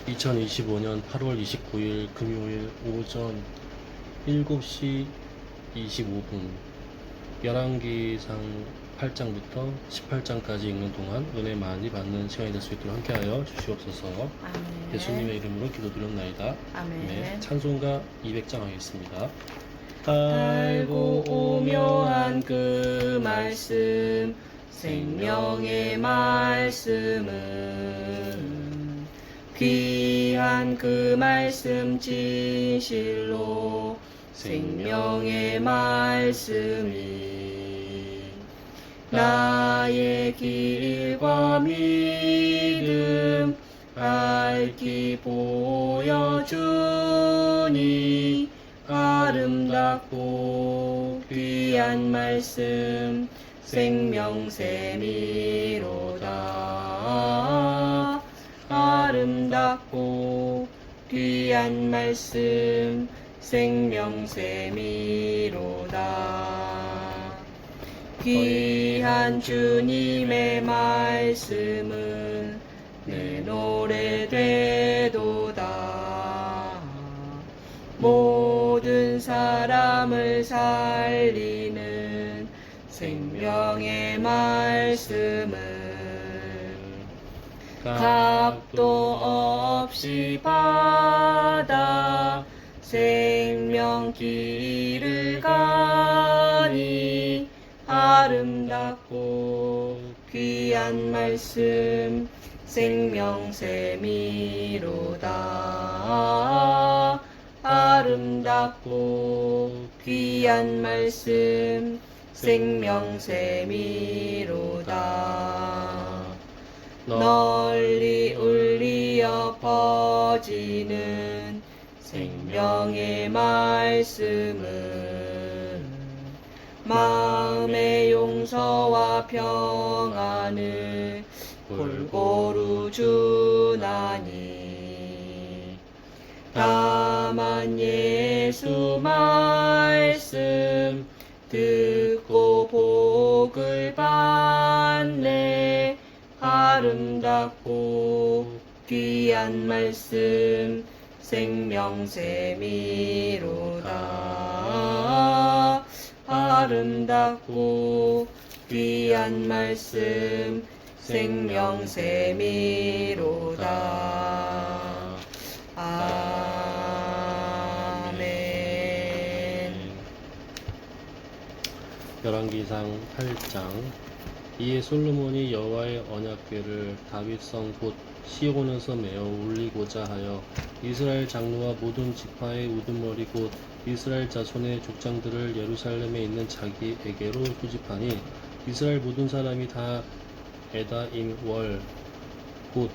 2025년 8월 29일 금요일 오전 7시 25분 열왕기상 8장부터 18장까지 읽는 동안 은혜 많이 받는 시간이 될 수 있도록 함께하여 주시옵소서. 아멘. 예수님의 이름으로 기도드렸나이다. 아멘. 네, 찬송가 200장 하겠습니다. 달고 오묘한 그 말씀, 생명의 말씀은 귀한 그 말씀 진실로 생명의 말씀이 나의 길과 믿음 밝히 보여주니 아름답고 귀한 말씀 생명샘이로다. 아름답고 귀한 말씀 생명샘이로다. 귀한 주님의 말씀은 내 노래 되도다. 모든 사람을 살리는 생명의 말씀은 값도 없이 받아 생명길을 가니 아름답고 귀한 말씀 생명샘이로다. 아름답고 귀한 말씀 생명샘이로다. 널리 울리어 퍼지는 생명의 말씀은 마음의 용서와 평안을 골고루 주나니 다만 예수 말씀 듣고 복을 받네. 아름답고 귀한 말씀 생명샘이로다. 아름답고 귀한 말씀 생명샘이로다. 아멘. 열왕기상 8장. 이에 솔로몬이 여호와의 언약궤를 다윗성 곧 시온에서 메어 올리고자 하여 이스라엘 장로와 모든 지파의 우두머리 곧 이스라엘 자손의 족장들을 예루살렘에 있는 자기에게로 소집하니 이스라엘 모든 사람이 다 에다임 월 곧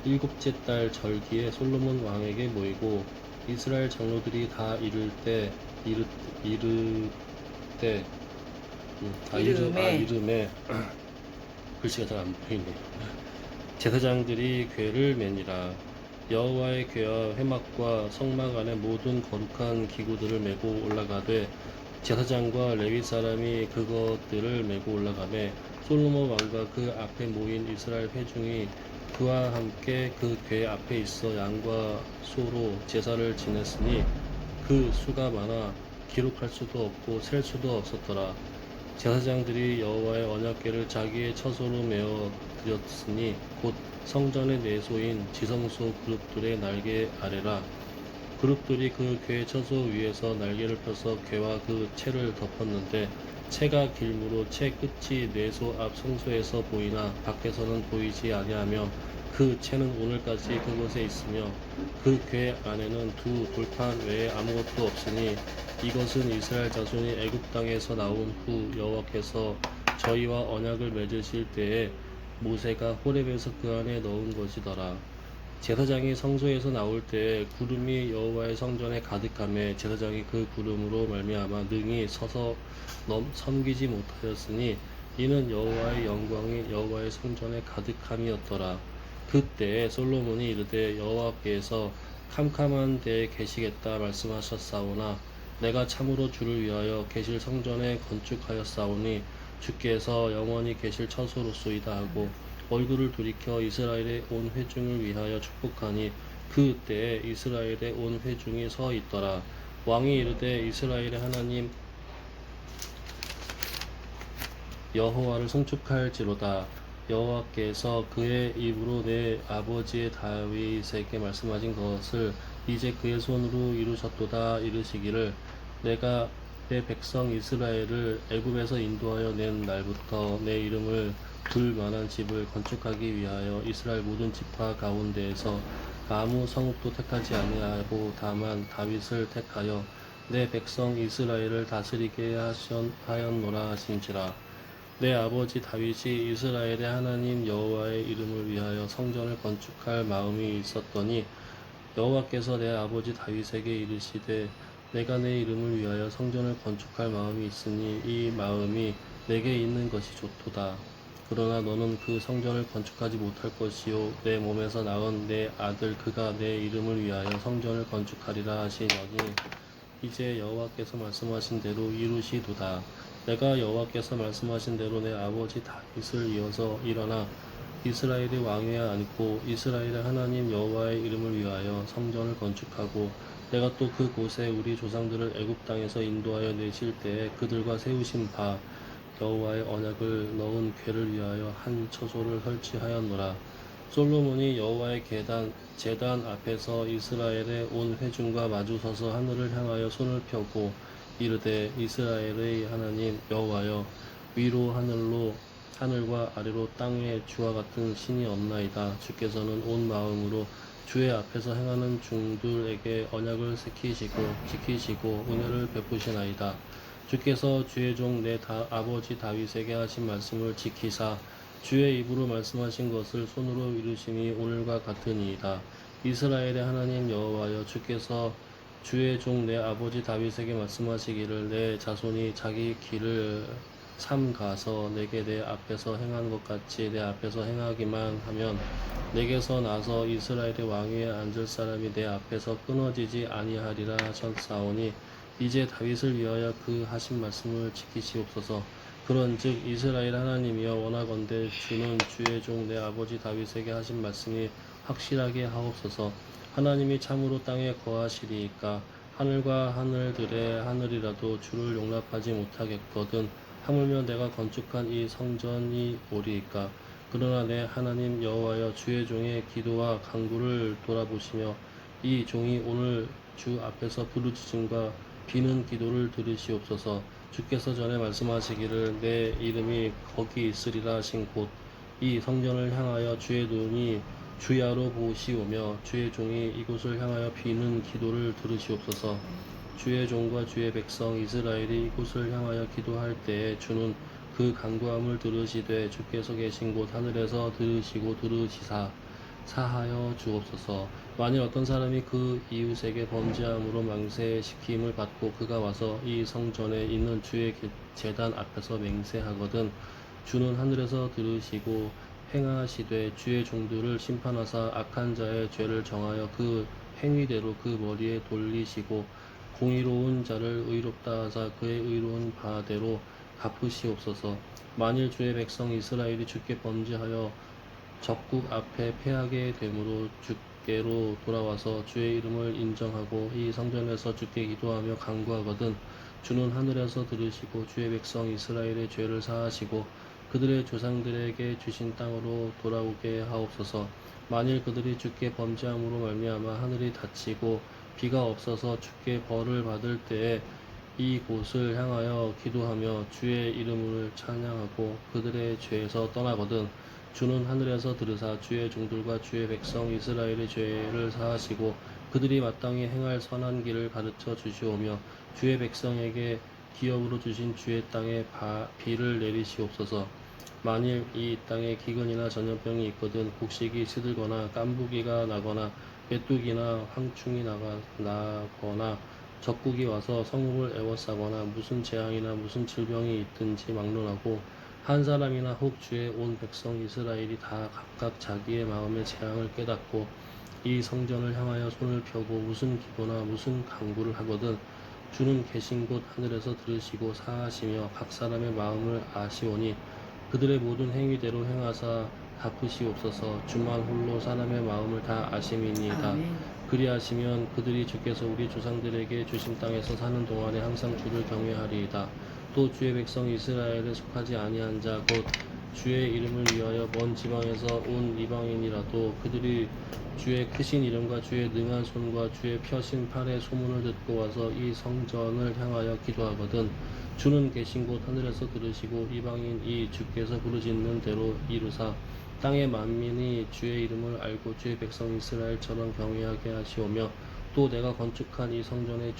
일곱째 달 절기에 솔로몬 왕에게 모이고 이스라엘 장로들이 다 이름에 글씨가 잘 안 보이네. 제사장들이 궤를 매니라. 여호와의 궤와 회막과 성막 안에 모든 거룩한 기구들을 메고 올라가되 제사장과 레위 사람이 그것들을 메고 올라가매 솔로몬 왕과 그 앞에 모인 이스라엘 회중이 그와 함께 그 궤 앞에 있어 양과 소로 제사를 지냈으니 그 수가 많아 기록할 수도 없고 셀 수도 없었더라. 제사장들이 여호와의 언약궤를 자기의 처소로 메어 드렸으니 곧 성전의 내소인 지성소 그룹들의 날개 아래라. 그룹들이 그 궤 처소 위에서 날개를 펴서 궤와 그 채를 덮었는데 채가 길므로 채 끝이 내소 앞 성소에서 보이나 밖에서는 보이지 아니하며 그 채는 오늘까지 그곳에 있으며 그 궤 안에는 두 돌판 외에 아무것도 없으니 이것은 이스라엘 자손이 애굽 땅에서 나온 후 여호와께서 저희와 언약을 맺으실 때에 모세가 호렙에서 그 안에 넣은 것이더라. 제사장이 성소에서 나올 때에 구름이 여호와의 성전에 가득하며 제사장이 그 구름으로 말미암아 능히 서서 섬기지 못하였으니 이는 여호와의 영광이 여호와의 성전에 가득함이었더라. 그때에 솔로몬이 이르되 여호와께서 캄캄한 데에 계시겠다 말씀하셨사오나 내가 참으로 주를 위하여 계실 성전에 건축하였사오니 주께서 영원히 계실 처소로소이다 하고 얼굴을 돌이켜 이스라엘의 온 회중을 위하여 축복하니 그 때에 이스라엘의 온 회중이 서 있더라. 왕이 이르되 이스라엘의 하나님 여호와를 송축할지로다. 여호와께서 그의 입으로 내 아버지의 다윗에게 말씀하신 것을 이제 그의 손으로 이루셨도다. 이르시기를 내가 내 백성 이스라엘을 애굽에서 인도하여 낸 날부터 내 이름을 둘 만한 집을 건축하기 위하여 이스라엘 모든 지파 가운데에서 아무 성읍도 택하지 아니하고 다만 다윗을 택하여 내 백성 이스라엘을 다스리게 하였노라 하신지라. 내 아버지 다윗이 이스라엘의 하나님 여호와의 이름을 위하여 성전을 건축할 마음이 있었더니 여호와께서 내 아버지 다윗에게 이르시되 내가 내 이름을 위하여 성전을 건축할 마음이 있으니 이 마음이 내게 있는 것이 좋도다. 그러나 너는 그 성전을 건축하지 못할 것이요 내 몸에서 낳은 내 아들 그가 내 이름을 위하여 성전을 건축하리라 하시더니 이제 여호와께서 말씀하신 대로 이루시도다. 내가 여호와께서 말씀하신 대로 내 아버지 다윗을 이어서 일어나 이스라엘의 왕위에 앉고 이스라엘의 하나님 여호와의 이름을 위하여 성전을 건축하고 내가 또 그곳에 우리 조상들을 애굽 땅에서 인도하여 내실 때에 그들과 세우신 바 여호와의 언약을 넣은 궤를 위하여 한 처소를 설치하였노라. 솔로몬이 여호와의 제단 앞에서 이스라엘의 온 회중과 마주서서 하늘을 향하여 손을 펴고 이르되 이스라엘의 하나님 여호와여 위로 하늘과 아래로 땅에 주와 같은 신이 없나이다. 주께서는 온 마음으로 주의 앞에서 행하는 종들에게 언약을 지키시고 은혜를 베푸시나이다. 주께서 주의 종 내 아버지 다윗에게 하신 말씀을 지키사 주의 입으로 말씀하신 것을 손으로 이루심이 오늘과 같으니이다. 이스라엘의 하나님 여호와여 주께서 주의 종 내 아버지 다윗에게 말씀하시기를 내 자손이 자기 길을 삼가서 내게 내 앞에서 행한 것 같이 내 앞에서 행하기만 하면 내게서 나서 이스라엘의 왕위에 앉을 사람이 내 앞에서 끊어지지 아니하리라 하셨사오니 이제 다윗을 위하여 그 하신 말씀을 지키시옵소서. 그런즉 이스라엘 하나님이여 원하건대 주는 주의 종 내 아버지 다윗에게 하신 말씀이 확실하게 하옵소서. 하나님이 참으로 땅에 거하시리이까 하늘과 하늘들의 하늘이라도 주를 용납하지 못하겠거든 하물며 내가 건축한 이 성전이 오리이까. 그러나 내 하나님 여호와여 주의 종의 기도와 간구를 돌아보시며 이 종이 오늘 주 앞에서 부르짖음과 비는 기도를 들으시옵소서. 주께서 전에 말씀하시기를 내 이름이 거기 있으리라 하신 곳 이 성전을 향하여 주의 눈이 주야로 보시오며 주의 종이 이곳을 향하여 비는 기도를 들으시옵소서. 주의 종과 주의 백성 이스라엘이 이곳을 향하여 기도할 때에 주는 그 간구함을 들으시되 주께서 계신 곳 하늘에서 들으시고 들으시사 사하여 주옵소서. 만일 어떤 사람이 그 이웃에게 범죄함으로 맹세시킴을 받고 그가 와서 이 성전에 있는 주의 제단 앞에서 맹세하거든 주는 하늘에서 들으시고 행하시되 주의 종들을 심판하사 악한 자의 죄를 정하여 그 행위대로 그 머리에 돌리시고 공의로운 자를 의롭다 하사 그의 의로운 바대로 갚으시옵소서. 만일 주의 백성 이스라엘이 주께 범죄하여 적국 앞에 패하게 되므로 주께로 돌아와서 주의 이름을 인정하고 이 성전에서 주께 기도하며 간구하거든 주는 하늘에서 들으시고 주의 백성 이스라엘의 죄를 사하시고 그들의 조상들에게 주신 땅으로 돌아오게 하옵소서. 만일 그들이 주께 범죄함으로 말미암아 하늘이 닫히고 비가 없어서 주께 벌을 받을 때에 이곳을 향하여 기도하며 주의 이름을 찬양하고 그들의 죄에서 떠나거든 주는 하늘에서 들으사 주의 종들과 주의 백성 이스라엘의 죄를 사하시고 그들이 마땅히 행할 선한 길을 가르쳐 주시오며 주의 백성에게 기업으로 주신 주의 땅에 비를 내리시옵소서. 만일 이 땅에 기근이나 전염병이 있거든 곡식이 시들거나 깐부기가 나거나 메뚜기나 황충이 나거나 적국이 와서 성읍을 에워싸거나 무슨 재앙이나 무슨 질병이 있든지 막론하고 한 사람이나 혹 주의 온 백성 이스라엘이 다 각각 자기의 마음의 재앙을 깨닫고 이 성전을 향하여 손을 펴고 무슨 기도나 무슨 간구를 하거든 주는 계신 곳 하늘에서 들으시고 사하시며 각 사람의 마음을 아시오니 그들의 모든 행위대로 행하사 갚으시옵소서. 주만 홀로 사람의 마음을 다 아심이니이다. 아멘. 그리하시면 그들이 주께서 우리 조상들에게 주신 땅에서 사는 동안에 항상 주를 경외하리이다. 또 주의 백성 이스라엘에 속하지 아니한 자 곧 주의 이름을 위하여 먼 지방에서 온 이방인이라도 그들이 주의 크신 이름과 주의 능한 손과 주의 펴신 팔의 소문을 듣고 와서 이 성전을 향하여 기도하거든 주는 계신 곳 하늘에서 들으시고 이방인이 주께서 부르짖는 대로 이루사 땅의 만민이 주의 이름을 알고 주의 백성 이스라엘처럼 경외하게 하시오며 또 내가 건축한 이 성전을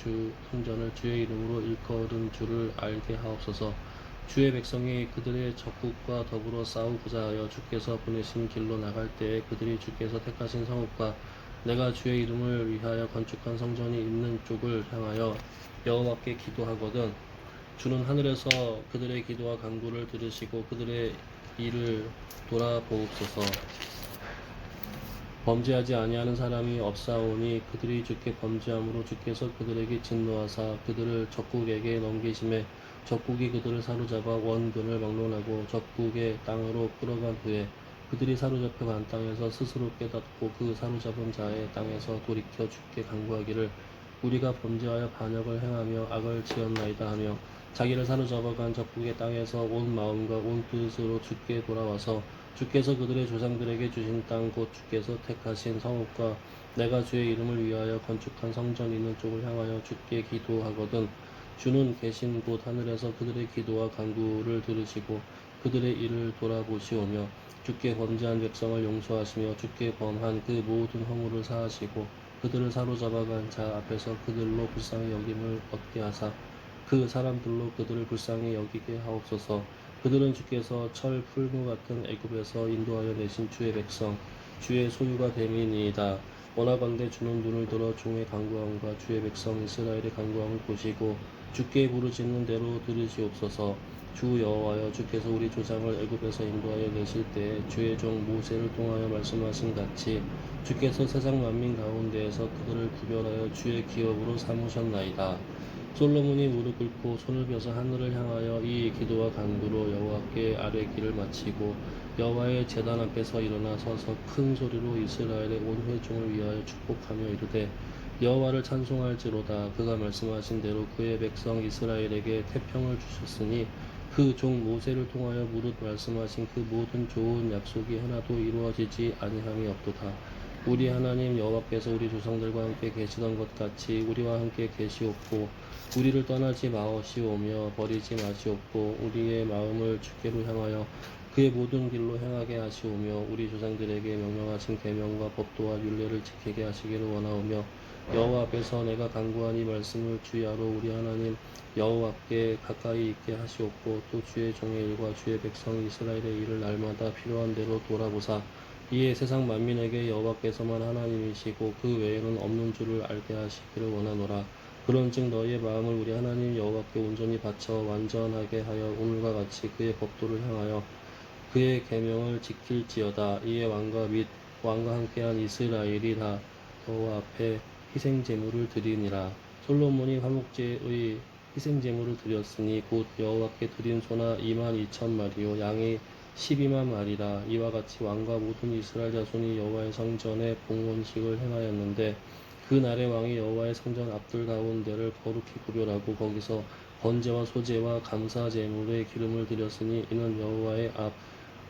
주의 이름으로 일컬은 줄을 알게 하옵소서. 주의 백성이 그들의 적국과 더불어 싸우고자 하여 주께서 보내신 길로 나갈 때에 그들이 주께서 택하신 성읍과 내가 주의 이름을 위하여 건축한 성전이 있는 쪽을 향하여 여호와께 기도하거든 주는 하늘에서 그들의 기도와 간구를 들으시고 그들의 일을 돌아보옵소서. 범죄하지 아니하는 사람이 없사오니 그들이 주께 범죄함으로 주께서 그들에게 진노하사 그들을 적국에게 넘기심에 적국이 그들을 사로잡아 원근을 막론하고 적국의 땅으로 끌어간 후에 그들이 사로잡혀 간 땅에서 스스로 깨닫고 그 사로잡은 자의 땅에서 돌이켜 주께 간구하기를 우리가 범죄하여 반역을 행하며 악을 지었나이다 하며 자기를 사로잡아간 적국의 땅에서 온 마음과 온 뜻으로 주께 돌아와서 주께서 그들의 조상들에게 주신 땅 곧 주께서 택하신 성읍과 내가 주의 이름을 위하여 건축한 성전 있는 쪽을 향하여 주께 기도하거든 주는 계신 곳 하늘에서 그들의 기도와 간구를 들으시고 그들의 일을 돌아보시오며 주께 범죄한 백성을 용서하시며 주께 범한 그 모든 허물을 사하시고 그들을 사로잡아간 자 앞에서 그들로 불쌍히 여김을 얻게 하사 그 사람들로 그들을 불쌍히 여기게 하옵소서. 그들은 주께서 철 풀무 같은 애굽에서 인도하여 내신 주의 백성 주의 소유가 됨이니이다. 원하건대 주는 눈을 들어 종의 간구함과 주의 백성 이스라엘의 간구함을 보시고 주께 부르짖는 대로 들으시옵소서. 주 여호와여 주께서 우리 조상을 애굽에서 인도하여 내실 때에 주의 종 모세를 통하여 말씀하신 같이 주께서 세상 만민 가운데에서 그들을 구별하여 주의 기업으로 삼으셨나이다. 솔로몬이 무릎 꿇고 손을 펴서 하늘을 향하여 이 기도와 간구로 여호와께 아뢰기를 마치고 여호와의 제단 앞에서 일어나 서서 큰 소리로 이스라엘의 온 회중을 위하여 축복하며 이르되 여호와를 찬송할지로다. 그가 말씀하신 대로 그의 백성 이스라엘에게 태평을 주셨으니 그 종 모세를 통하여 무릇 말씀하신 그 모든 좋은 약속이 하나도 이루어지지 아니함이 없도다. 우리 하나님 여호와께서 우리 조상들과 함께 계시던 것 같이 우리와 함께 계시옵고 우리를 떠나지 마시오며 버리지 마시옵고 우리의 마음을 주께로 향하여 그의 모든 길로 행하게 하시오며 우리 조상들에게 명령하신 계명과 법도와 율례를 지키게 하시기를 원하오며 여호와 앞에서 내가 간구한 이 말씀을 주야로 우리 하나님 여호와께 가까이 있게 하시옵고 또 주의 종의 일과 주의 백성 이스라엘의 일을 날마다 필요한 대로 돌아보사 이에 세상 만민에게 여호와께서만 하나님이시고 그 외에는 없는 줄을 알게 하시기를 원하노라. 그런즉 너희의 마음을 우리 하나님 여호와께 온전히 바쳐 완전하게 하여 오늘과 같이 그의 법도를 향하여 그의 계명을 지킬지어다. 이에 왕과 및 왕과 함께한 이스라엘이 다 여호와 앞에 희생 제물을 드리니라. 솔로몬이 화목제의 희생 제물을 드렸으니 곧 여호와께 드린 소나 22,000마리요 양이 12만 마리라. 이와 같이 왕과 모든 이스라엘 자손이 여호와의 성전에 봉헌식을 행하였는데 그 날에 왕이 여호와의 성전 앞들 가운데를 거룩히 구별하고 거기서 번제와 소제와 감사 제물의 기름을 드렸으니 이는 여호와의 앞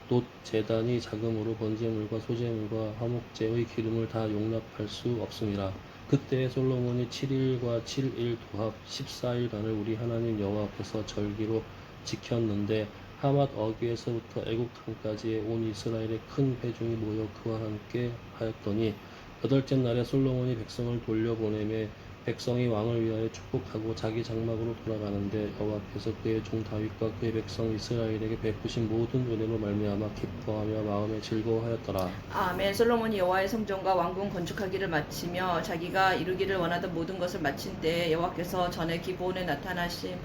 돛 제단이 작음으로 번제물과 소제물과 화목제의 기름을 다 용납할 수 없음이라. 그때 솔로몬이 7일과 7일 도합 14일간을 우리 하나님 여호와 앞에서 절기로 지켰는데 하맛 어귀에서부터 애국 강까지의 온 이스라엘의 큰 회중이 모여 그와 함께 하였더니 여덟째 날에 솔로몬이 백성을 돌려보내매 백성이 왕을 위하여 축복하고 자기 장막으로 돌아가는데 여호와께서 그의 종 다윗과 그의 백성 이스라엘에게 베푸신 모든 은혜로 말미암아 기뻐하며 마음에 즐거워하였더라. 아멘. 솔로몬이 여호와의 성전과 왕궁 건축하기를 마치며 자기가 이루기를 원하던 모든 것을 마친 때에 여호와께서 전에 기브온에 나타나신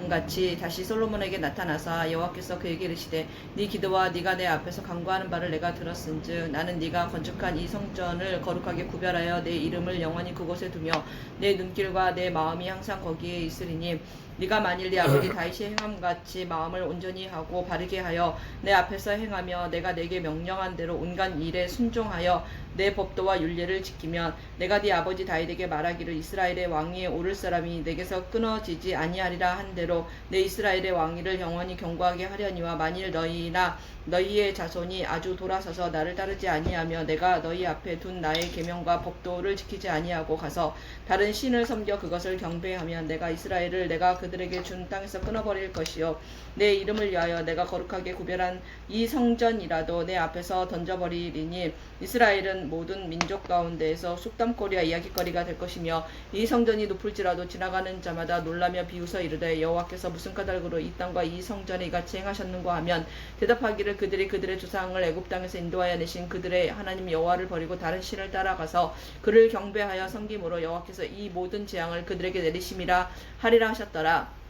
같이 다시 솔로몬에게 나타나사 여호와께서 그에게 이르시되 네 기도와 네가 내 앞에서 간구하는 바를 내가 들었은즉 나는 네가 건축한 이 성전을 거룩하게 구별하여 내 이름을 영원히 그곳에 두며 내 눈길과 내 마음이 항상 거기에 있으리니 네가 만일 네 아버지 다윗이 행함같이 마음을 온전히 하고 바르게 하여 내 앞에서 행하며 내가 내게 명령한 대로 온갖 일에 순종하여 내 법도와 율례를 지키면 내가 네 아버지 다윗에게 말하기를 이스라엘의 왕위에 오를 사람이 내게서 끊어지지 아니하리라 한 대로 내 이스라엘의 왕위를 영원히 경고하게 하려니와 만일 너희나 너희의 자손이 아주 돌아서서 나를 따르지 아니하며 내가 너희 앞에 둔 나의 계명과 법도를 지키지 아니하고 가서 다른 신을 섬겨 그것을 경배하면 내가 이스라엘을 내가 그들에게 준 땅에서 끊어버릴 것이요 내 이름을 위하여 내가 거룩하게 구별한 이 성전이라도 내 앞에서 던져버리리니 이스라엘은 모든 민족 가운데에서 쑥담거리와 이야기거리가 될 것이며 이 성전이 높을지라도 지나가는 자마다 놀라며 비웃어 이르되 여호와께서 무슨 까닭으로 이 땅과 이 성전에 이같이 행하셨는가 하면 대답하기를 그들이 그들의 조상을 애굽 땅에서 인도하여 내신 그들의 하나님 여호와를 버리고 다른 신을 따라가서 그를 경배하여 섬김으로 여호와께서 이 모든 재앙을 그들에게 내리심이라 하리라 하셨더라.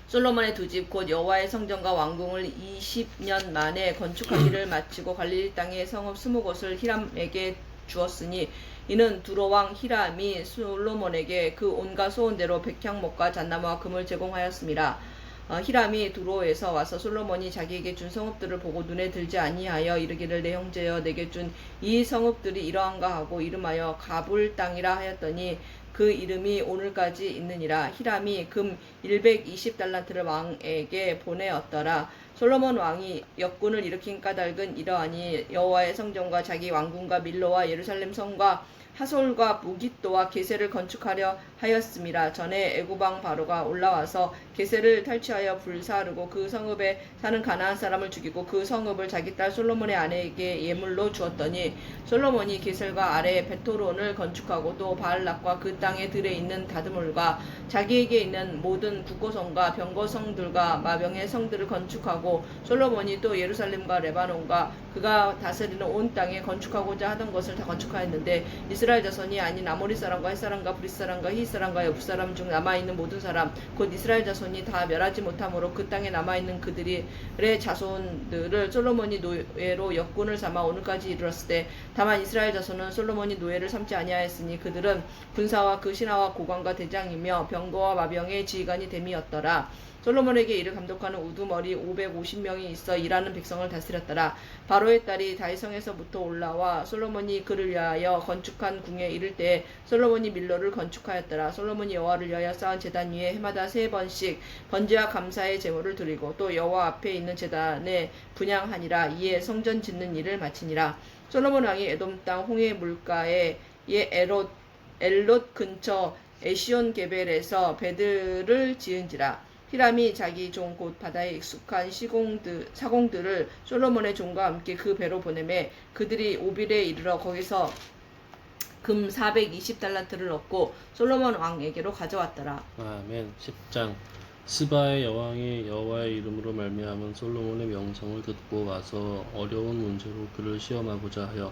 솔로몬의 두 집 곧 여호와의 성전과 왕궁을 20년 만에 건축하기를 마치고 갈릴리 땅의 성읍 20곳을 히람에게 주었으니 이는 두로 왕 히람이 솔로몬에게 그 온갖 소원대로 백향목과 잣나무와 금을 제공하였습니다. 히람이 두로에서 와서 솔로몬이 자기에게 준 성읍들을 보고 눈에 들지 아니하여 이르기를 내 형제여 내게 준 이 성읍들이 이러한가 하고 이름하여 가불 땅이라 하였더니 그 이름이 오늘까지 있느니라. 히람이 금 120달란트를 왕에게 보내었더라. 솔로몬 왕이 역군을 일으킨 까닭은 이러하니 여호와의 성전과 자기 왕궁과 밀로와 예루살렘 성과 하솔과 무깃도와 게셀을 건축하려 하였음이라. 전에 애굽 왕 바로가 올라와서 게셀을 탈취하여 불사르고 그 성읍에 사는 가나안 사람을 죽이고 그 성읍을 자기 딸 솔로몬의 아내에게 예물로 주었더니 솔로몬이 게셀과 아래에 베토론을 건축하고 또 바알락과 그 땅에 들에 있는 다드물과 자기에게 있는 모든 국고성과 병거성들과 마병의 성들을 건축하고 솔로몬이 또 예루살렘과 레바논과 그가 다스리는 온 땅에 건축하고자 하던 것을 다 건축하였는데 이스라엘 자손이 아닌 아모리 사람과 헷 사람과 브릿 사람과 히윗 사람과 여부 사람 중 남아있는 모든 사람 곧 이스라엘 자손이 다 멸하지 못함으로 그 땅에 남아있는 그들의 자손들을 솔로몬이 노예로 역군을 삼아 오늘까지 이르렀을 때 다만 이스라엘 자손은 솔로몬이 노예를 삼지 아니하였으니 그들은 군사와 그 신하와 고관과 대장이며 병거와 마병의 지휘관이 됨이었더라. 솔로몬에게 이를 감독하는 우두머리 550명이 있어 일하는 백성을 다스렸더라. 바로의 딸이 다윗성에서부터 올라와 솔로몬이 그를 위하여 건축한 궁에 이를 때에 솔로몬이 밀로를 건축하였더라. 솔로몬이 여호와를 위하여 쌓은 제단 위에 해마다 3번씩 번제와 감사의 제물을 드리고 또 여호와 앞에 있는 제단에 분향하니라. 이에 성전 짓는 일을 마치니라. 솔로몬 왕이 에돔 땅 홍해 물가에 엘롯 근처 에시온 게벨에서 베드를 지은지라. 히람이 자기 종 곧 바다에 익숙한 사공들을 솔로몬의 종과 함께 그 배로 보내매 그들이 오빌에 이르러 거기서 금 420달란트를 얻고 솔로몬 왕에게로 가져왔더라. 아멘. 10장 스바의 여왕이 여호와의 이름으로 말미암은 솔로몬의 명성을 듣고 와서 어려운 문제로 그를 시험하고자 하여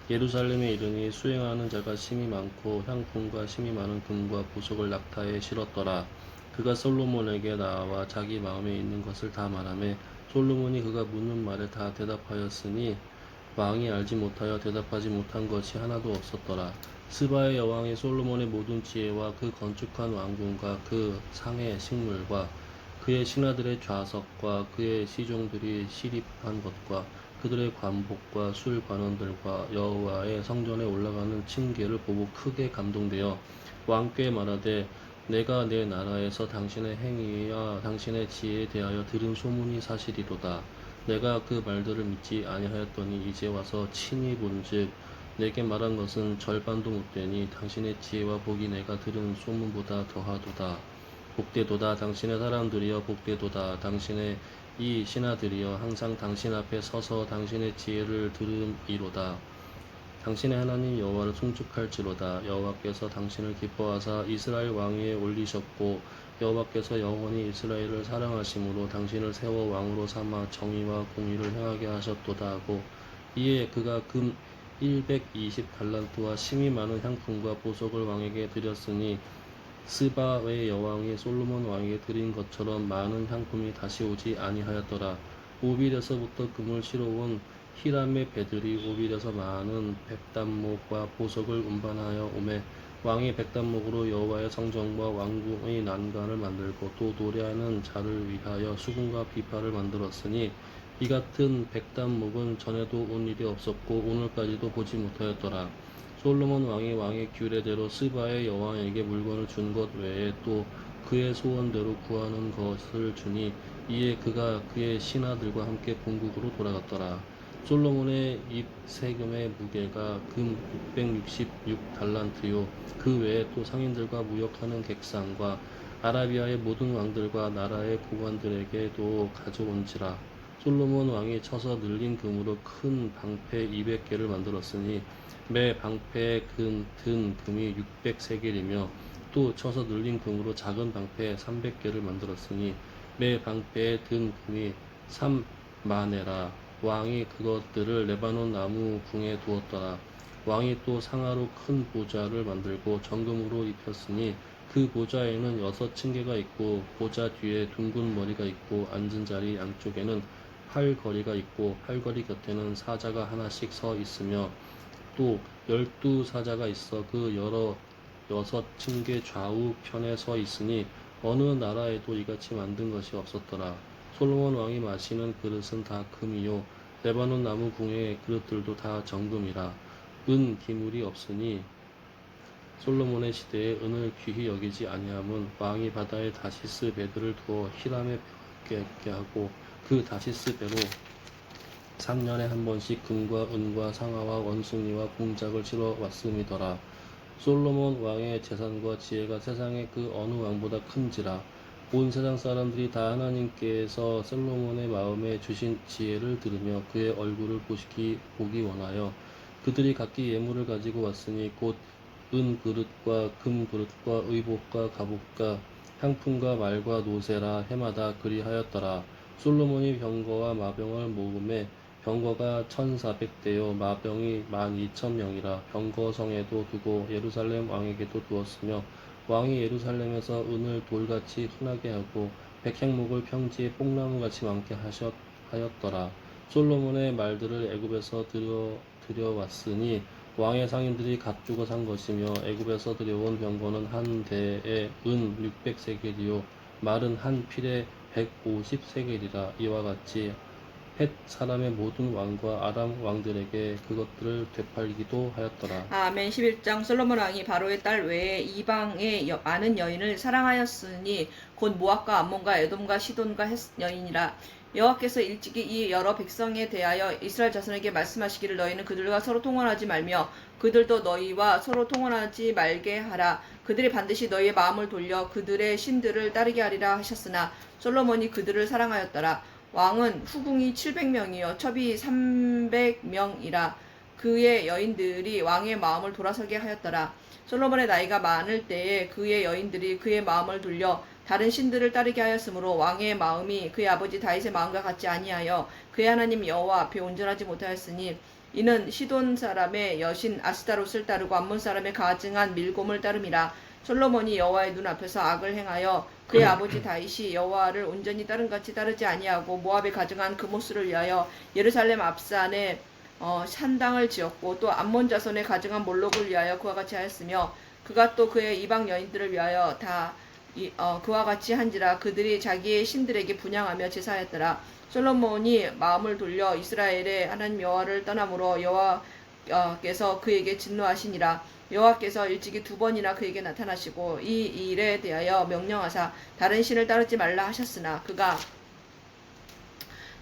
예루살렘에 이르니 수행하는 자가 심히 많고 향품과 심히 많은 금과 보석을 낙타에 실었더라. 그가 솔로몬에게 나와 자기 마음에 있는 것을 다 말하매 솔로몬이 그가 묻는 말에 다 대답하였으니 왕이 알지 못하여 대답하지 못한 것이 하나도 없었더라. 스바의 여왕이 솔로몬의 모든 지혜와 그 건축한 왕궁과 그 상의 식물과 그의 신하들의 좌석과 그의 시종들이 시립한 것과 그들의 관복과 술 관원들과 여호와의 성전에 올라가는 층계를 보고 크게 감동되어 왕께 말하되 내가 내 나라에서 당신의 행위와 당신의 지혜에 대하여 들은 소문이 사실이로다. 내가 그 말들을 믿지 아니하였더니 이제 와서 친히 본즉 내게 말한 것은 절반도 못되니 당신의 지혜와 복이 내가 들은 소문보다 더하도다. 복되도다. 당신의 사람들이여 복되도다. 당신의 이 신하들이여 항상 당신 앞에 서서 당신의 지혜를 들음이로다. 당신의 하나님 여호와를 송축할지로다. 여호와께서 당신을 기뻐하사 이스라엘 왕위에 올리셨고 여호와께서 영원히 이스라엘을 사랑하심으로 당신을 세워 왕으로 삼아 정의와 공의를 행하게 하셨도다 하고 이에 그가 금 120달란트와 심히 많은 향품과 보석을 왕에게 드렸으니 스바의 여왕이 솔로몬 왕에게 드린 것처럼 많은 향품이 다시 오지 아니하였더라. 오빌에서부터 금을 실어온 히람의 배들이 오빌에서 많은 백단목과 보석을 운반하여 오매 왕이 백단목으로 여호와의 성전과 왕궁의 난간을 만들고 또 노래하는 자를 위하여 수금과 비파를 만들었으니 이 같은 백단목은 전에도 온 일이 없었고 오늘까지도 보지 못하였더라. 솔로몬 왕이 왕의 규례대로 스바의 여왕에게 물건을 준 것 외에 또 그의 소원대로 구하는 것을 주니 이에 그가 그의 신하들과 함께 본국으로 돌아갔더라. 솔로몬의 입 세금의 무게가 금 666달란트요. 그 외에 또 상인들과 무역하는 객상과 아라비아의 모든 왕들과 나라의 고관들에게도 가져온지라. 솔로몬 왕이 쳐서 늘린 금으로 큰 방패 200개를 만들었으니 매 방패에 든 금이 600세겔이며 또 쳐서 늘린 금으로 작은 방패 300개를 만들었으니 매 방패에 든 금이 3마네라. 왕이 그것들을 레바논 나무 궁에 두었더라. 왕이 또 상아로 큰 보좌를 만들고 정금으로 입혔으니 그 보좌에는 6층계가 있고 보좌 뒤에 둥근 머리가 있고 앉은 자리 양쪽에는 팔거리가 있고 팔거리 곁에는 사자가 하나씩 서 있으며 또 12사자가 있어 그 6층계 좌우 편에 서 있으니 어느 나라에도 이같이 만든 것이 없었더라. 솔로몬 왕이 마시는 그릇은 다 금이요 레바논 나무 궁의 그릇들도 다 정금이라. 은 기물이 없으니 솔로몬의 시대에 은을 귀히 여기지 아니함은 왕이 바다에 다시스 배들을 두어 히람의 배와 함께 하고 그 다시스 배로 3년에 한 번씩 금과 은과 상아와 원숭이와 공작을 실어 왔음이더라. 솔로몬 왕의 재산과 지혜가 세상의 그 어느 왕보다 큰지라. 온 세상 사람들이 다 하나님께서 솔로몬의 마음에 주신 지혜를 들으며 그의 얼굴을 보기 원하여 그들이 각기 예물을 가지고 왔으니 곧 은 그릇과 금 그릇과 의복과 갑옷과 향품과 말과 노새라 해마다 그리하였더라. 솔로몬이 병거와 마병을 모음에 병거가 1400대요 마병이 12,000명이라. 병거성에도 두고 예루살렘 왕에게도 두었으며 왕이 예루살렘에서 은을 돌같이 흔하게 하고 백향목을 평지에 뽕나무같이 많게 하였더라. 솔로몬의 말들을 애굽에서 들여왔으니 왕의 상인들이 값주고 산 것이며 애굽에서 들여온 병거는 한 대에 은 600세겔이요 말은 한 필에 150세겔이라. 이와 같이 헷 사람의 모든 왕과 아람 왕들에게 그것들을 되팔기도 하였더라. 아멘. 11장. 솔로몬 왕이 바로의 딸 외에 이방의 많은 여인을 사랑하였으니 곧 모압과 암몬과 에돔과 시돈과 헷 여인이라. 여호와께서 일찍이 이 여러 백성에 대하여 이스라엘 자손에게 말씀하시기를 너희는 그들과 서로 통혼하지 말며 그들도 너희와 서로 통혼하지 말게 하라. 그들이 반드시 너희의 마음을 돌려 그들의 신들을 따르게 하리라 하셨으나 솔로몬이 그들을 사랑하였더라. 왕은 후궁이 700명이요 첩이 300명이라. 그의 여인들이 왕의 마음을 돌아서게 하였더라. 솔로몬의 나이가 많을 때에 그의 여인들이 그의 마음을 돌려 다른 신들을 따르게 하였으므로 왕의 마음이 그의 아버지 다윗의 마음과 같지 아니하여 그의 하나님 여호와 앞에 온전하지 못하였으니 이는 시돈 사람의 여신 아스타롯을 따르고 암몬 사람의 가증한 밀곰을 따름이라. 솔로몬이 여호와의 눈 앞에서 악을 행하여 그의 아버지 다윗이 여호와를 온전히 따름같이 따르지 아니하고 모압에 가증한 그모스를 위하여 예루살렘 앞산에 산당을 지었고 또 암몬 자손의 가증한 몰록을 위하여 그와 같이 하였으며 그가 또 그의 이방 여인들을 위하여 다 그와 같이 한지라. 그들이 자기의 신들에게 분향하며 제사하였더라. 솔로몬이 마음을 돌려 이스라엘의 하나님 여호와를 떠남으로 여호와께서 그에게 진노하시니라. 여호와께서 일찍이 2번이나 그에게 나타나시고 이 일에 대하여 명령하사 다른 신을 따르지 말라 하셨으나 그가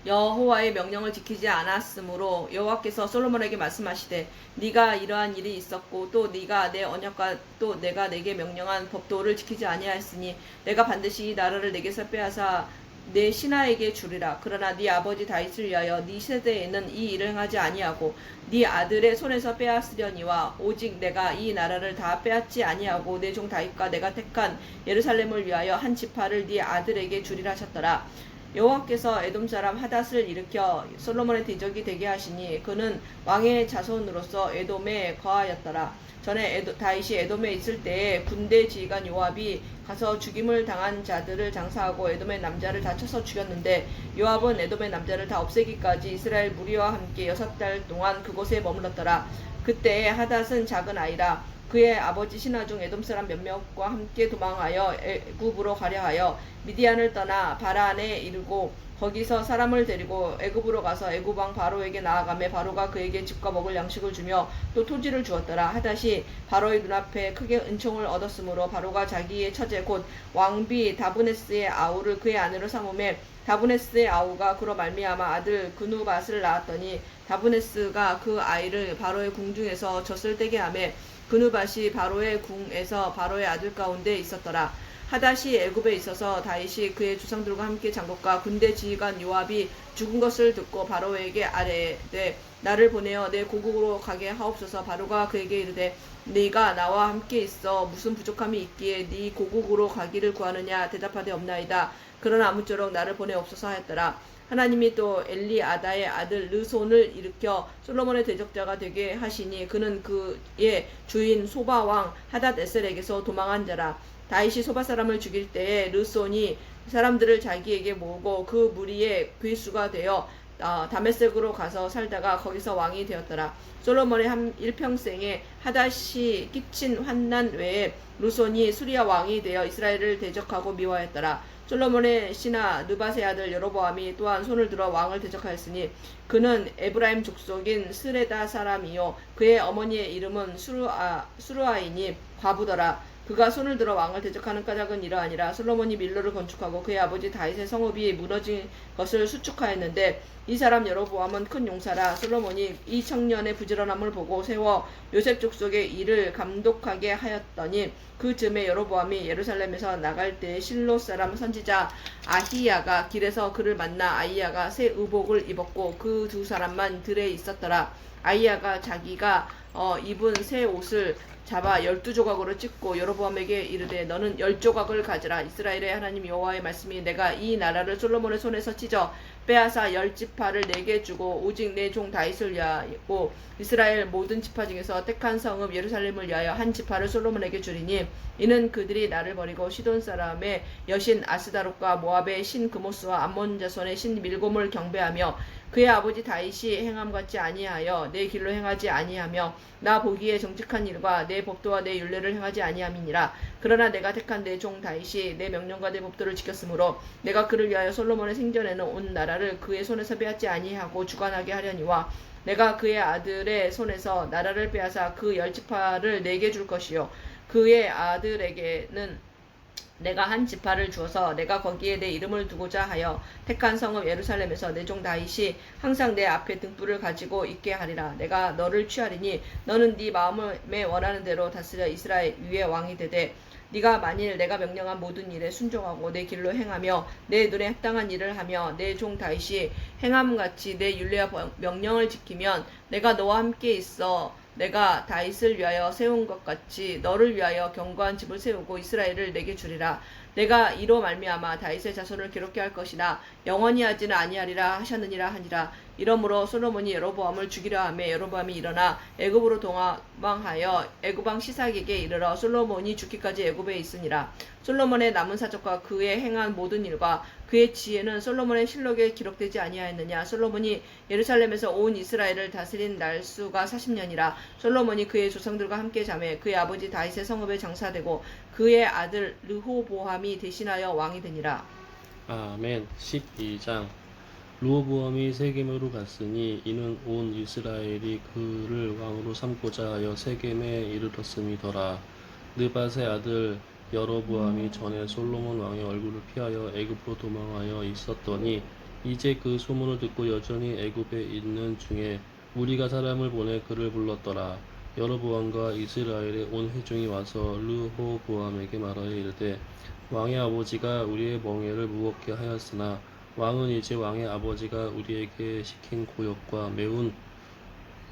여호와의 명령을 지키지 않았으므로 여호와께서 솔로몬에게 말씀하시되 네가 이러한 일이 있었고 또 네가 내 언약과 또 내가 내게 명령한 법도를 지키지 아니하였으니 내가 반드시 이 나라를 내게서 빼앗아 내 신하에게 주리라. 그러나 네 아버지 다윗을 위하여 네 세대에는 이 일을 행하지 아니하고 네 아들의 손에서 빼앗으려니와 오직 내가 이 나라를 다 빼앗지 아니하고 내 종 다윗과 내가 택한 예루살렘을 위하여 한 지파를 네 아들에게 주리라 하셨더라. 여호와께서 에돔 사람 하닷을 일으켜 솔로몬의 대적이 되게 하시니 그는 왕의 자손으로서 에돔에 거하였더라. 전에 다윗이 에돔에 있을 때에 군대 지휘관 요압이 가서 죽임을 당한 자들을 장사하고 에돔의 남자를 다 쳐서 죽였는데 요압은 에돔의 남자를 다 없애기까지 이스라엘 무리와 함께 6달 동안 그곳에 머물렀더라. 그때에 하닷은 작은 아이라 그의 아버지 신하 중 에돔 사람 몇몇과 함께 도망하여 애굽으로 가려 하여 미디안을 떠나 바란에 이르고 거기서 사람을 데리고 애굽으로 가서 애굽 왕 바로에게 나아가매 바로가 그에게 집과 먹을 양식을 주며 또 토지를 주었더라. 하닷이 바로의 눈앞에 크게 은총을 얻었으므로 바로가 자기의 처제 곧 왕비 다브네스의 아우를 그의 아내로 삼음에 다브네스의 아우가 그로 말미암아 아들 그누밧을 낳았더니 다브네스가 그 아이를 바로의 궁중에서 젖을 떼게 하매 그누밧이 바로의 궁에서 바로의 아들 가운데 있었더라. 하닷이 애굽에 있어서 다윗이 그의 조상들과 함께 장군과 군대 지휘관 요압이 죽은 것을 듣고 바로에게 아뢰되 나를 보내어 내 고국으로 가게 하옵소서. 바로가 그에게 이르되 네가 나와 함께 있어 무슨 부족함이 있기에 네 고국으로 가기를 구하느냐 대답하되 없나이다. 그러나 아무쪼록 나를 보내옵소서 하였더라. 하나님이 또 엘리아다의 아들 르손을 일으켜 솔로몬의 대적자가 되게 하시니 그는 그의 주인 소바왕 하닷에셀에게서 도망한 자라. 다윗이 소바 사람을 죽일 때에 르손이 사람들을 자기에게 모으고 그 무리의 괴수가 되어 다메섹으로 가서 살다가 거기서 왕이 되었더라. 솔로몬의 일평생에 하닷이 끼친 환난 외에 르손이 수리아 왕이 되어 이스라엘을 대적하고 미워하였더라. 솔로몬의 신하 느밧의 아들 여로보암이 또한 손을 들어 왕을 대적하였으니 그는 에브라임 족속인 스레다 사람이요 그의 어머니의 이름은 수루아이니 과부더라. 그가 손을 들어 왕을 대적하는 까닭은 이러하니라. 솔로몬이 밀로를 건축하고 그의 아버지 다윗의 성읍이 무너진 것을 수축하였는데 이 사람 여로보암은 큰 용사라. 솔로몬이 이 청년의 부지런함을 보고 세워 요셉 족속의 일을 감독하게 하였더니 그 즈음에 여로보암이 예루살렘에서 나갈 때 실로 사람 선지자 아히야가 길에서 그를 만나 아히야가 새 의복을 입었고 그 두 사람만 들에 있었더라. 아히야가 자기가 입은 새 옷을 잡아 12조각으로 찢고 여로보암에게 이르되 너는 10조각을 가지라. 이스라엘의 하나님 여호와의 말씀이 내가 이 나라를 솔로몬의 손에서 찢어 빼앗아 10지파를 내게 주고 오직 내 종 다윗을 위하고 이스라엘 모든 지파 중에서 택한 성읍 예루살렘을 위하여 한 지파를 솔로몬에게 주리니 이는 그들이 나를 버리고 시돈 사람의 여신 아스다롯과 모압의 신 그모스와 암몬 자손의 신 밀곰을 경배하며 그의 아버지 다윗이 행함같이 아니하여 내 길로 행하지 아니하며 나 보기에 정직한 일과 내 법도와 내 율례를 행하지 아니함이니라. 그러나 내가 택한 내 종 다윗이 내 명령과 내 법도를 지켰으므로 내가 그를 위하여 솔로몬의 생전에는 온 나라를 그의 손에서 빼앗지 아니하고 주관하게 하려니와 내가 그의 아들의 손에서 나라를 빼앗아 그 10지파를 내게 줄 것이요 그의 아들에게는 내가 한 지파를 주어서 내가 거기에 내 이름을 두고자 하여 택한 성읍 예루살렘에서 내 종 다윗이 항상 내 앞에 등불을 가지고 있게 하리라. 내가 너를 취하리니 너는 네 마음에 원하는 대로 다스려 이스라엘 위에 왕이 되되 네가 만일 내가 명령한 모든 일에 순종하고 내 길로 행하며 내 눈에 합당한 일을 하며 내 종 다윗이 행함같이 내 율례와 명령을 지키면 내가 너와 함께 있어 내가 다윗을 위하여 세운 것 같이 너를 위하여 견고한 집을 세우고 이스라엘을 내게 주리라. 내가 이로 말미암아 다윗의 자손을 기록케 할 것이나 영원히 하지는 아니하리라 하셨느니라 하니라. 이러므로 솔로몬이 여로보암을 죽이려 하매 여로보암이 일어나 애굽으로 도망하여 애굽 왕 시삭에게 이르러 솔로몬이 죽기까지 애굽에 있으니라. 솔로몬의 남은 사적과 그의 행한 모든 일과 그의 지혜는 솔로몬의 실록에 기록되지 아니하였느냐. 솔로몬이 예루살렘에서 온 이스라엘을 다스린 날수가 40년이라. 솔로몬이 그의 조상들과 함께 자매 그의 아버지 다윗의 성읍에 장사되고 그의 아들 르호보암이 대신하여 왕이 되니라. 아멘. 12장. 르호보암이 세겜으로 갔으니 이는 온 이스라엘이 그를 왕으로 삼고자 하여 세겜에 이르렀음이더라. 느밧의 아들 여로보암이 전에 솔로몬 왕의 얼굴을 피하여 애굽으로 도망하여 있었더니 이제 그 소문을 듣고 여전히 애굽에 있는 중에 우리가 사람을 보내 그를 불렀더라. 여로보암과 이스라엘의 온 회중이 와서 르호보암에게 말하여 이르되 왕의 아버지가 우리의 멍에를 무겁게 하였으나 왕은 이제 왕의 아버지가 우리에게 시킨 고역과 매우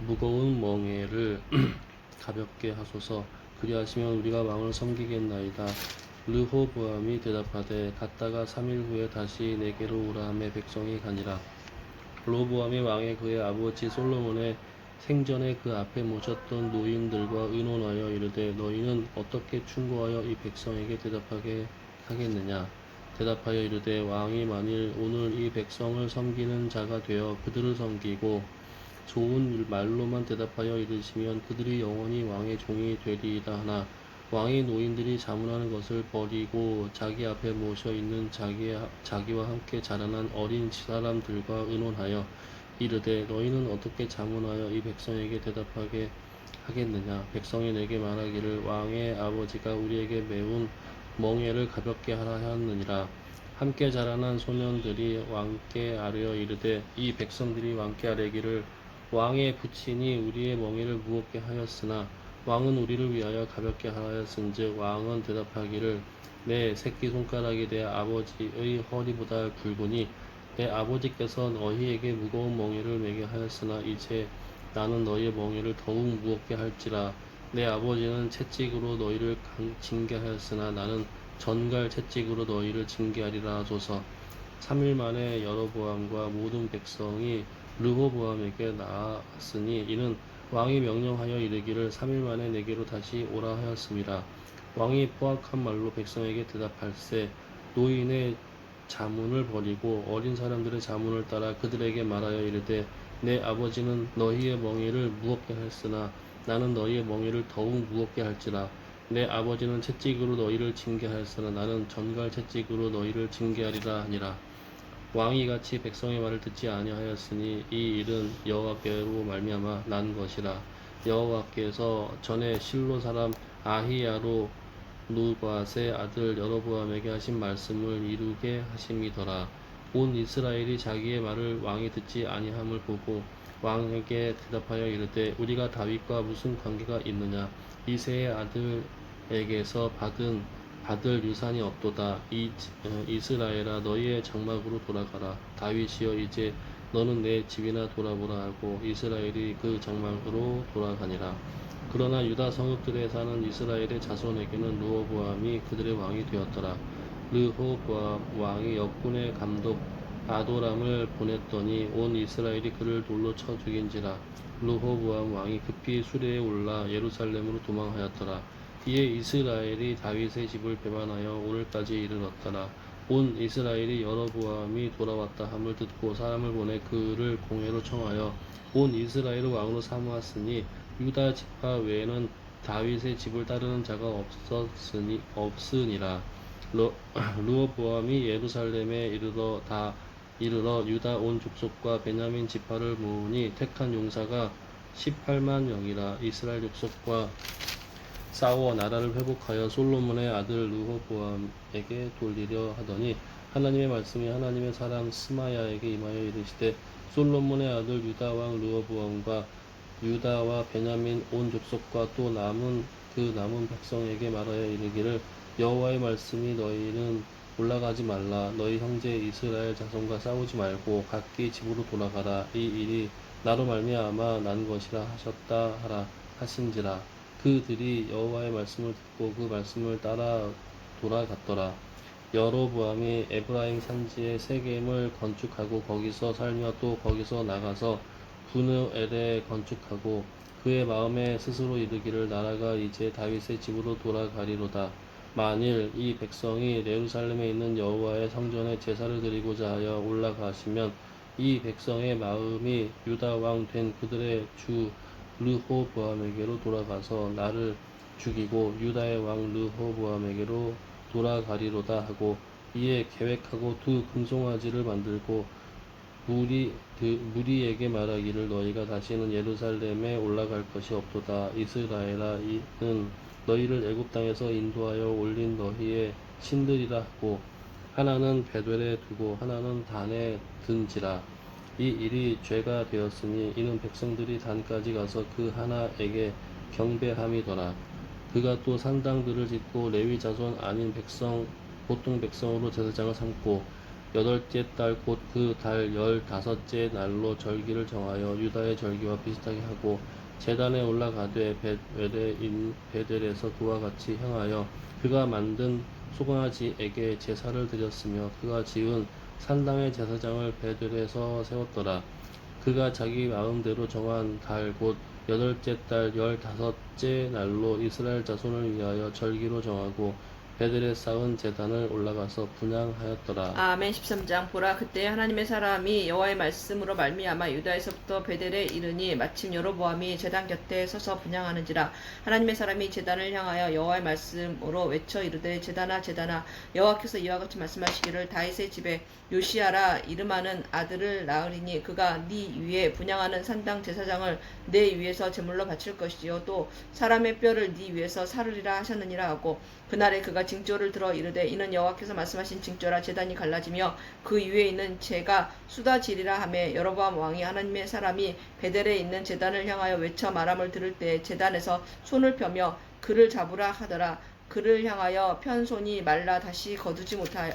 무거운 멍에를 가볍게 하소서. 그리하시면 우리가 왕을 섬기겠나이다. 르호보암이 대답하되 갔다가 3일 후에 다시 내게로 오라 하매 백성이 가니라. 르호보암이 왕의 그의 아버지 솔로몬의 생전에 그 앞에 모셨던 노인들과 의논하여 이르되 너희는 어떻게 충고하여 이 백성에게 대답하게 하겠느냐. 대답하여 이르되 왕이 만일 오늘 이 백성을 섬기는 자가 되어 그들을 섬기고 좋은 말로만 대답하여 이르시면 그들이 영원히 왕의 종이 되리이다 하나 왕이 노인들이 자문하는 것을 버리고 자기 앞에 모셔 있는 자기와 함께 자라난 어린 사람들과 의논하여 이르되 너희는 어떻게 자문하여 이 백성에게 대답하게 하겠느냐. 백성이 내게 말하기를 왕의 아버지가 우리에게 매운 멍에를 가볍게 하라 하였느니라. 함께 자라난 소년들이 왕께 아뢰어 이르되 이 백성들이 왕께 아뢰기를 왕의 부친이 우리의 멍에를 무겁게 하였으나 왕은 우리를 위하여 가볍게 하였은즉 왕은 대답하기를 내 새끼손가락이 내 아버지의 허리보다 굵으니 내 아버지께서 너희에게 무거운 멍에를 매게 하였으나 이제 나는 너희의 멍에를 더욱 무겁게 할지라. 내 아버지는 채찍으로 너희를 징계하였으나 나는 전갈 채찍으로 너희를 징계하리라 하소서. 3일 만에 여로보암과 모든 백성이 르호보암에게 나았으니 이는 왕이 명령하여 이르기를 3일 만에 내게로 다시 오라 하였습니다. 왕이 포악한 말로 백성에게 대답할세 노인의 자문을 버리고 어린 사람들의 자문을 따라 그들에게 말하여 이르되 내 아버지는 너희의 멍에를 무겁게 했으나 나는 너희의 멍에를 더욱 무겁게 할지라. 내 아버지는 채찍으로 너희를 징계하였으나 나는 전갈 채찍으로 너희를 징계하리라 하니라. 왕이 같이 백성의 말을 듣지 아니하였으니 이 일은 여호와께로 말미암아 난 것이라. 여호와께서 전에 실로 사람 아히야로 누밧의 아들 여로보암에게 하신 말씀을 이루게 하심이더라. 온 이스라엘이 자기의 말을 왕이 듣지 아니함을 보고 왕에게 대답하여 이르되 우리가 다윗과 무슨 관계가 있느냐. 이새의 아들에게서 받을 유산이 없도다. 이스라엘아 너희의 장막으로 돌아가라. 다윗이여 이제 너는 내 집이나 돌아보라 하고 이스라엘이 그 장막으로 돌아가니라. 그러나 유다 성읍들에 사는 이스라엘의 자손에게는 르호보암이 그들의 왕이 되었더라. 르호보암 왕이 역군의 감독 아도람을 보냈더니 온 이스라엘이 그를 돌로 쳐 죽인지라. 르호보암 왕이 급히 수레에 올라 예루살렘으로 도망하였더라. 이에 이스라엘이 다윗의 집을 배반하여 오늘까지 이르렀더라. 온 이스라엘이 여로보암이 돌아왔다 함을 듣고 사람을 보내 그를 공회로 청하여 온 이스라엘을 왕으로 삼았으니 유다 지파 외에는 다윗의 집을 따르는 자가 없으니라. 르호보암이 예루살렘에 이르러 유다 온 족속과 베냐민 지파를 모으니 택한 용사가 18만 명이라. 이스라엘 족속과 싸워 나라를 회복하여 솔로몬의 아들 르호보암에게 돌리려 하더니 하나님의 말씀이 하나님의 사람 스마야에게 임하여 이르시되 솔로몬의 아들 유다 왕 르호보암과 유다와 베냐민 온 족속과 또 남은 백성에게 말하여 이르기를 여호와의 말씀이 너희는 올라가지 말라. 너희 형제 이스라엘 자손과 싸우지 말고 각기 집으로 돌아가라. 이 일이 나로 말미암아 난 것이라 하셨다 하라 하신지라. 그들이 여호와의 말씀을 듣고 그 말씀을 따라 돌아갔더라. 여로보암이 에브라임 산지에 세겜을 건축하고 거기서 살며 또 거기서 나가서 브누엘에 건축하고 그의 마음에 스스로 이르기를 나라가 이제 다윗의 집으로 돌아가리로다. 만일 이 백성이 예루살렘에 있는 여호와의 성전에 제사를 드리고자 하여 올라가시면 이 백성의 마음이 유다 왕 된 그들의 주 르호보암에게로 돌아가서 나를 죽이고 유다의 왕 르호보암에게로 돌아가리로다 하고 이에 계획하고 두 금송아지를 만들고 무리에게 말하기를 너희가 다시는 예루살렘에 올라갈 것이 없도다. 이스라엘아 이는 너희를 애굽 땅에서 인도하여 올린 너희의 신들이라 하고 하나는 베델에 두고 하나는 단에 든지라. 이 일이 죄가 되었으니 이는 백성들이 단까지 가서 그 하나에게 경배함이더라. 그가 또 산당들을 짓고 레위 자손 아닌 보통 백성으로 제사장을 삼고 8째 달 곧 그 달 15째 날로 절기를 정하여 유다의 절기와 비슷하게 하고 제단에 올라가되 베델에서 그와 같이 행하여 그가 만든 소강아지에게 제사를 드렸으며 그가 지은 산당의 제사장을 베델에서 세웠더라. 그가 자기 마음대로 정한 달 곧 여덟째 달 15째 날로 이스라엘 자손을 위하여 절기로 정하고 베델에 쌓은 제단을 올라가서 분향하였더라. 아멘. 13장. 보라, 그때 하나님의 사람이 여호와의 말씀으로 말미암아 유다에서부터 베델에 이르니 마침 여로보암이 제단 곁에 서서 분향하는지라. 하나님의 사람이 제단을 향하여 여호와의 말씀으로 외쳐 이르되 제단아 제단아, 여호와께서 이와 같이 말씀하시기를 다윗의 집에 요시야라 이름하는 아들을 낳으리니 그가 네 위에 분향하는 산당 제사장을 내 위에서 제물로 바칠 것이요 또 사람의 뼈를 네 위에서 사르리라 하셨느니라 하고, 그날에 그가 징조를 들어 이르되 이는 여호와께서 말씀하신 징조라. 제단이 갈라지며 그 위에 있는 재가 쏟아지리라 하매, 여로보암 왕이 하나님의 사람이 베델에 있는 제단을 향하여 외쳐 말함을 들을 때 제단에서 손을 펴며 그를 잡으라 하더라. 그를 향하여 편 손이 말라 다시 거두지 못하며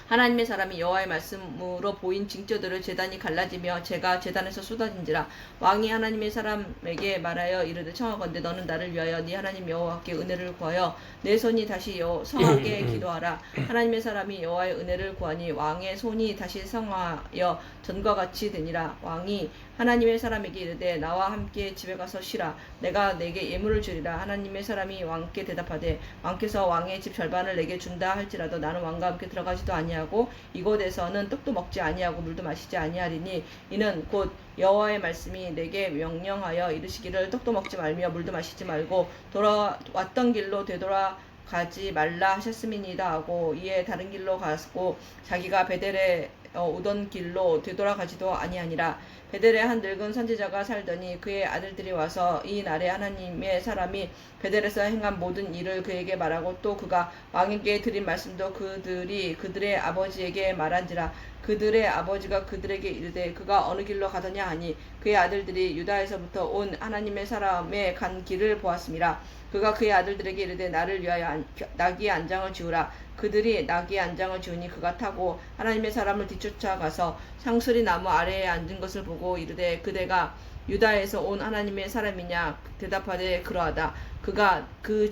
하나님의 사람이 여호와의 말씀으로 보인 징조들을 제단이 갈라지며 재가 제단에서 쏟아진지라. 왕이 하나님의 사람에게 말하여 이르되 청하건대 너는 나를 위하여 네 하나님 여호와께 은혜를 구하여 내 손이 다시 성하게 기도하라. 하나님의 사람이 여호와의 은혜를 구하니 왕의 손이 다시 성하여 전과 같이 되니라. 왕이 하나님의 사람에게 이르되 나와 함께 집에 가서 쉬라. 내가 내게 예물을 주리라. 하나님의 사람이 왕께 대답하되 왕께서 왕의 집 절반을 내게 준다 할지라도 나는 왕과 함께 들어가지도 아니하고 이곳에서는 떡도 먹지 아니하고 물도 마시지 아니하리니 이는 곧 여호와의 말씀이 내게 명령하여 이르시기를 떡도 먹지 말며 물도 마시지 말고 돌아왔던 길로 되돌아가지 말라 하셨음이니이다 하고, 이에 다른 길로 가고 자기가 베델에 오던 길로 되돌아가지도 아니하니라. 베델에 한 늙은 선지자가 살더니 그의 아들들이 와서 이 날에 하나님의 사람이 베델에서 행한 모든 일을 그에게 말하고 또 그가 왕에게 드린 말씀도 그들이 그들의 아버지에게 말한지라. 그들의 아버지가 그들에게 이르되 그가 어느 길로 가더냐 하니 그의 아들들이 유다에서부터 온 하나님의 사람의 간 길을 보았음이라. 그가 그의 아들들에게 이르되 나를 위하여 나귀의 안장을 지우라. 그들이 나귀의 안장을 지우니 그가 타고 하나님의 사람을 뒤쫓아가서 상수리 나무 아래에 앉은 것을 보고 이르되 그대가 유다에서 온 하나님의 사람이냐 대답하되 그러하다. 그가 그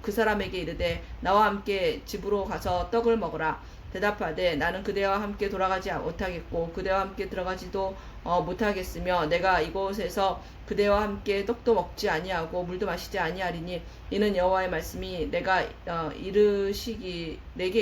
사람에게 이르되 나와 함께 집으로 가서 떡을 먹으라. 대답하되 나는 그대와 함께 돌아가지 못하겠고 그대와 함께 들어가지도 못하겠으며 내가 이곳에서 그대와 함께 떡도 먹지 아니하고 물도 마시지 아니하리니 이는 여호와의 말씀이 내게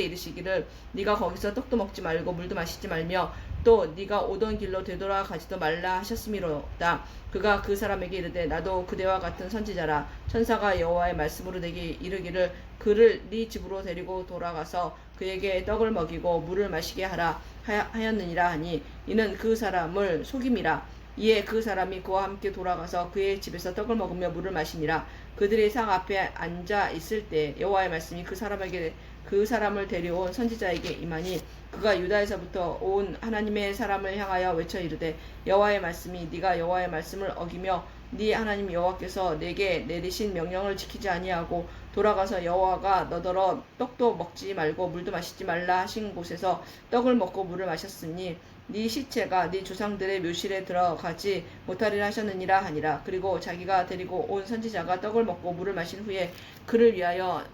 이르시기를 네가 거기서 떡도 먹지 말고 물도 마시지 말며 또 네가 오던 길로 되돌아가지도 말라 하셨음이로다. 그가 그 사람에게 이르되 나도 그대와 같은 선지자라. 천사가 여호와의 말씀으로 내게 이르기를 그를 네 집으로 데리고 돌아가서 그에게 떡을 먹이고 물을 마시게 하라 하였느니라 하니 이는 그 사람을 속임이라. 이에 그 사람이 그와 함께 돌아가서 그의 집에서 떡을 먹으며 물을 마시니라. 그들이 상 앞에 앉아 있을 때 여호와의 말씀이 그 사람을 데려온 선지자에게 임하니 그가 유다에서부터 온 하나님의 사람을 향하여 외쳐 이르되 여호와의 말씀이 네가 여호와의 말씀을 어기며 네 하나님 여호와께서 내게 내리신 명령을 지키지 아니하고 돌아가서 여호와가 너더러 떡도 먹지 말고 물도 마시지 말라 하신 곳에서 떡을 먹고 물을 마셨으니 네 시체가 네 조상들의 묘실에 들어가지 못하리라 하셨느니라 하니라. 그리고 자기가 데리고 온 선지자가 떡을 먹고 물을 마신 후에 그를 위하여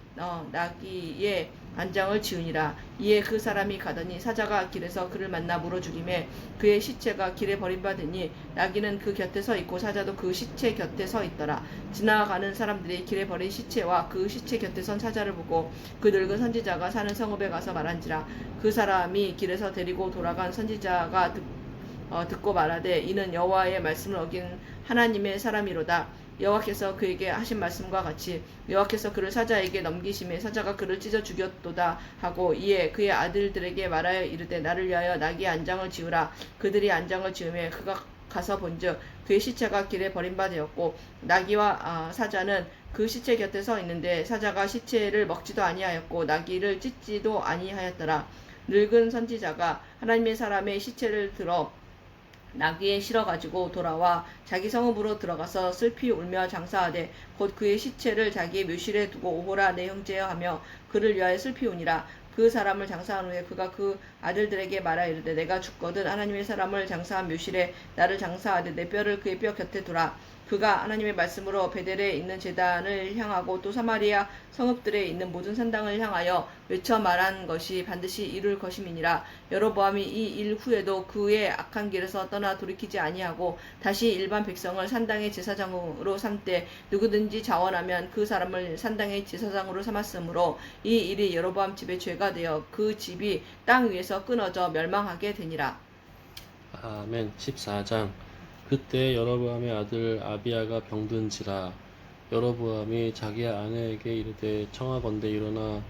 나귀의 안장을 지으니라. 이에 그 사람이 가더니 사자가 길에서 그를 만나 물어 죽이매 그의 시체가 길에 버림받으니 나귀는 그 곁에 서 있고 사자도 그 시체 곁에 서 있더라. 지나가는 사람들이 길에 버린 시체와 그 시체 곁에 선 사자를 보고 그 늙은 선지자가 사는 성읍에 가서 말한지라. 그 사람이 길에서 데리고 돌아간 선지자가 듣고 말하되 이는 여호와의 말씀을 어긴 하나님의 사람이로다. 여호와께서 그에게 하신 말씀과 같이 여호와께서 그를 사자에게 넘기심에 사자가 그를 찢어 죽였도다 하고, 이에 그의 아들들에게 말하여 이르되 나를 위하여 나귀의 안장을 지으라. 그들이 안장을 지으매 그가 가서 본즉 그의 시체가 길에 버림바 되었고 나귀와 사자는 그 시체 곁에 서 있는데 사자가 시체를 먹지도 아니하였고 나귀를 찢지도 아니하였더라. 늙은 선지자가 하나님의 사람의 시체를 들어 나귀에 실어 가지고 돌아와 자기 성읍으로 들어가서 슬피 울며 장사하되 곧 그의 시체를 자기의 묘실에 두고 오호라 내 형제여 하며 그를 위하여 슬피 우니라. 그 사람을 장사한 후에 그가 그 아들들에게 말하 이르되 내가 죽거든 하나님의 사람을 장사한 묘실에 나를 장사하되 내 뼈를 그의 뼈 곁에 두라. 그가 하나님의 말씀으로 베델에 있는 제단을 향하고 또 사마리아 성읍들에 있는 모든 산당을 향하여 외쳐 말한 것이 반드시 이룰 것임이니라. 여로보암이 이 일 후에도 그의 악한 길에서 떠나 돌이키지 아니하고 다시 일반 백성을 산당의 제사장으로 삼되 누구든지 자원하면 그 사람을 산당의 제사장으로 삼았으므로 이 일이 여로보암 집의 죄가 되어 그 집이 땅 위에서 끊어져 멸망하게 되니라. 아멘. 14장. 그때 여로보암의 아들 아비야가 병든지라. 여로보암이 자기 아내에게 이르되 청하건대 일어나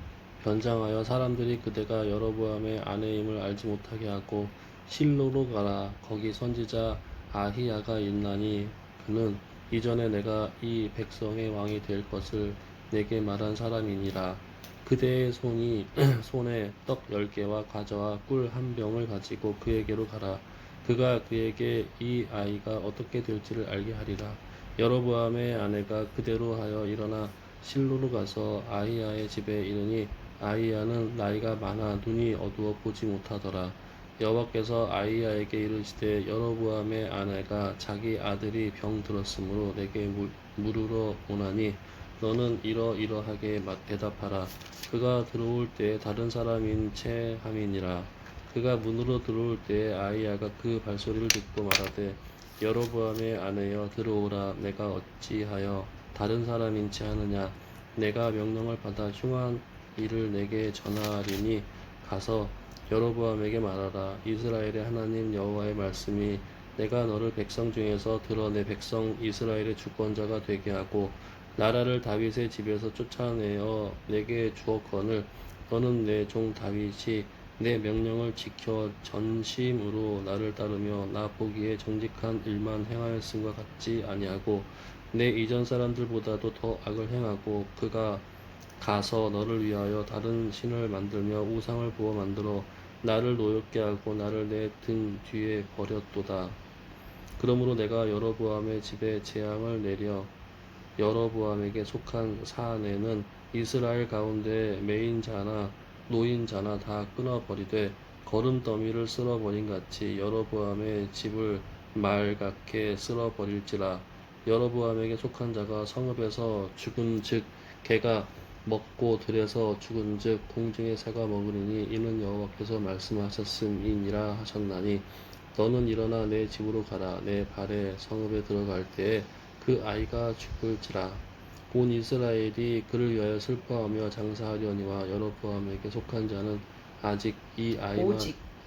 변장하여 사람들이 그대가 여로보암의 아내임을 알지 못하게 하고 실로로 가라. 거기 선지자 아히야가 있나니 그는 이전에 내가 이 백성의 왕이 될 것을 내게 말한 사람이니라. 그대의 손에 떡 10개와 과자와 꿀 1병을 가지고 그에게로 가라. 그가 그에게 이 아이가 어떻게 될지를 알게 하리라. 여로보암의 아내가 그대로 하여 일어나 실로로 가서 아히야의 집에 이르니 아히야는 나이가 많아 눈이 어두워 보지 못하더라. 여호와께서 아히야에게 이르시되 여로보암의 아내가 자기 아들이 병들었으므로 내게 물으러 오나니 너는 이러이러하게 대답하라. 그가 들어올 때에 다른 사람인 채 함이니라. 그가 문으로 들어올 때에 아히야가 그 발소리를 듣고 말하되 여로보암의 아내여 들어오라. 내가 어찌하여 다른 사람인 채 하느냐. 내가 명령을 받아 흉한 일을 내게 전하리니 가서 여로보암에게 말하라. 이스라엘의 하나님 여호와의 말씀이 내가 너를 백성 중에서 들어 내 백성 이스라엘의 주권자가 되게 하고 나라를 다윗의 집에서 쫓아내어 내게 주었거늘 너는 내 종 다윗이 내 명령을 지켜 전심으로 나를 따르며 나 보기에 정직한 일만 행하였음과 같지 아니하고 내 이전 사람들보다도 더 악을 행하고 그가 가서 너를 위하여 다른 신을 만들며 우상을 부어 만들어 나를 노엽게 하고 나를 내 등 뒤에 버렸도다. 그러므로 내가 여로보암의 집에 재앙을 내려 여로보암에게 속한 사내는 이스라엘 가운데 매인자나 노인자나 다 끊어버리되 거름더미를 쓸어버린 같이 여로보암의 집을 맑게 쓸어버릴지라. 여로보암에게 속한 자가 성읍에서 죽은즉 개가 먹고 들에서 죽은즉 공중의 새가 먹으리니 이는 여호와께서 말씀하셨음이니라 하셨나니 너는 일어나 내 집으로 가라. 내 발에 성읍에 들어갈 때에 그 아이가 죽을지라. 온 이스라엘이 그를 위하여 슬퍼하며 장사하려니와 여로보암에게 속한 자는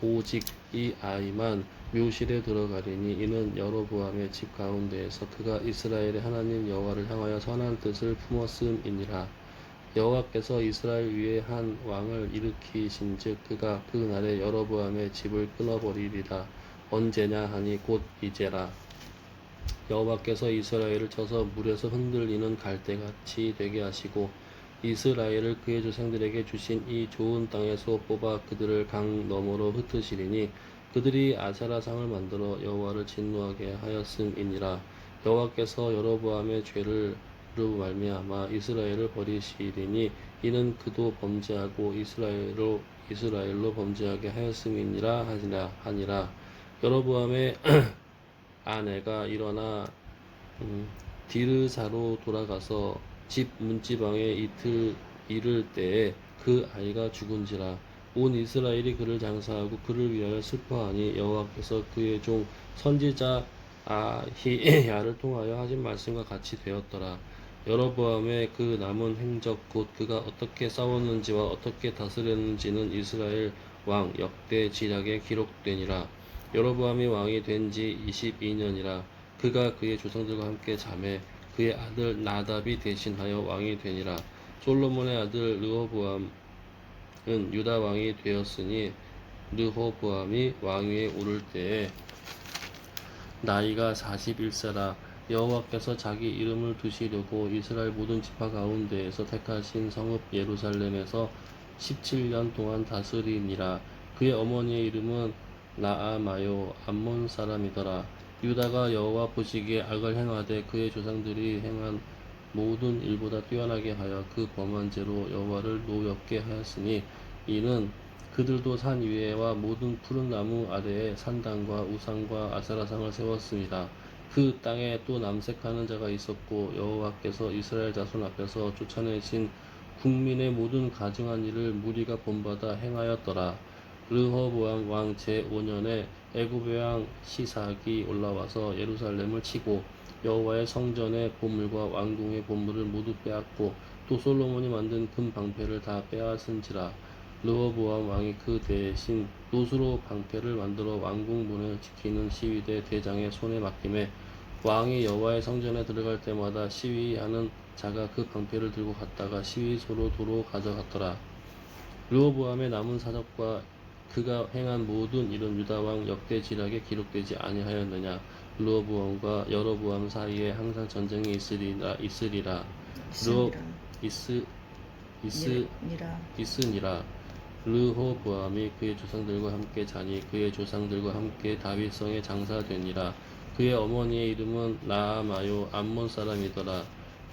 오직 이 아이만 묘실에 들어가리니 이는 여로보암의 집 가운데에서 그가 이스라엘의 하나님 여호와를 향하여 선한 뜻을 품었음이니라. 여호와께서 이스라엘 위에 한 왕을 일으키신즉 그가 그 날에 여로보암의 집을 끊어버리리라. 언제냐 하니 곧 이제라. 여호와께서 이스라엘을 쳐서 물에서 흔들리는 갈대같이 되게 하시고 이스라엘을 그의 조상들에게 주신 이 좋은 땅에서 뽑아 그들을 강 너머로 흩으시리니 그들이 아세라상을 만들어 여호와를 진노하게 하였음이니라. 여호와께서 여로보암의 죄를 말미암아 이스라엘을 버리시리니 이는 그도 범죄하고 이스라엘로 범죄하게 하였음이니라 하니라. 여로보암의 아내가 일어나 디르사로 돌아가서 집 문지방에 이틀 이를 때에 그 아이가 죽은지라. 온 이스라엘이 그를 장사하고 그를 위하여 슬퍼하니 여호와께서 그의 종 선지자 아히야를 통하여 하신 말씀과 같이 되었더라. 여로보암의 그 남은 행적 곧 그가 어떻게 싸웠는지와 어떻게 다스렸는지는 이스라엘 왕 역대 지략에 기록되니라. 여로보암이 왕이 된 지 22년이라. 그가 그의 조상들과 함께 자매 그의 아들 나답이 대신하여 왕이 되니라. 솔로몬의 아들 르호보암은 유다 왕이 되었으니 르호보암이 왕위에 오를 때에 나이가 41세라. 여호와께서 자기 이름을 두시려고 이스라엘 모든 지파 가운데에서 택하신 성읍 예루살렘에서 17년 동안 다스리니라. 그의 어머니의 이름은 나아마요 암몬 사람이더라. 유다가 여호와 보시기에 악을 행하되 그의 조상들이 행한 모든 일보다 뛰어나게 하여 그 범한 죄로 여호와를 노엽게 하였으니 이는 그들도 산 위에와 모든 푸른 나무 아래에 산당과 우상과 아세라상을 세웠습니다. 그 땅에 또 남색하는 자가 있었고 여호와께서 이스라엘 자손 앞에서 쫓아내신 국민의 모든 가증한 일을 무리가 본받아 행하였더라. 르호보암 왕 제5년에 애굽의 왕 시삭이 올라와서 예루살렘을 치고 여호와의 성전의 보물과 왕궁의 보물을 모두 빼앗고 또 솔로몬이 만든 금 방패를 다 빼앗은지라. 르호보암 왕이 그 대신 노수로 방패를 만들어 왕궁 문을 지키는 시위대 대장의 손에 맡기매 왕이 여호와의 성전에 들어갈 때마다 시위하는 자가 그 방패를 들고 갔다가 시위소로 도로 가져갔더라. 르호보암의 남은 사적과 그가 행한 모든 일은 유다 왕 역대 지략에 기록되지 아니하였느냐. 르호보암과 여로보암 사이에 항상 전쟁이 있으리라. 르호 니라. 있으니라. 르호보암이 그의 조상들과 함께 자니 그의 조상들과 함께 다윗성에 장사되니라. 그의 어머니의 이름은 라마요 암몬 사람이더라.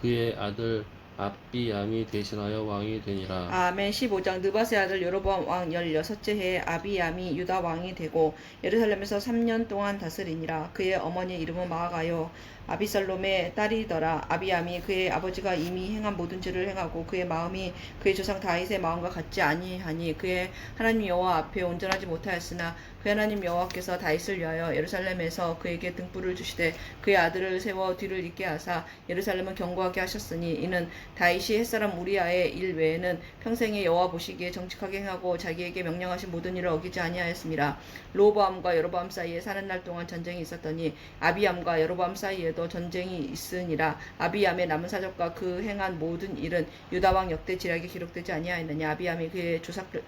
그의 아들 압비암이 대신하여 왕이 되니라. 아멘. 15장. 느바세 아들 여로보암 왕 16째 해에 아비암이 유다 왕이 되고 예루살렘에서 3년 동안 다스리니라. 그의 어머니의 이름은 마아가요 아비살롬의 딸이더라. 아비암이 그의 아버지가 이미 행한 모든 죄를 행하고 그의 마음이 그의 조상 다윗의 마음과 같지 아니하니 그의 하나님 여호와 앞에 온전하지 못하였으나 그 하나님 여호와께서 다윗을 위하여 예루살렘에서 그에게 등불을 주시되 그의 아들을 세워 뒤를 잇게 하사 예루살렘을 견고하게 하셨으니 이는 다윗이 햇사람 우리아의 일 외에는 평생에 여호와 보시기에 정직하게 행하고 자기에게 명령하신 모든 일을 어기지 아니하였습니다. 르호보암과 여로보암 사이에 사는 날 동안 전쟁이 있었더니 아비암과 여로보암 사이에도 전쟁이 있으니라. 아비암의 남은 사적과 그 행한 모든 일은 유다 왕 역대 지략에 기록되지 아니하였느냐. 아비암이 그의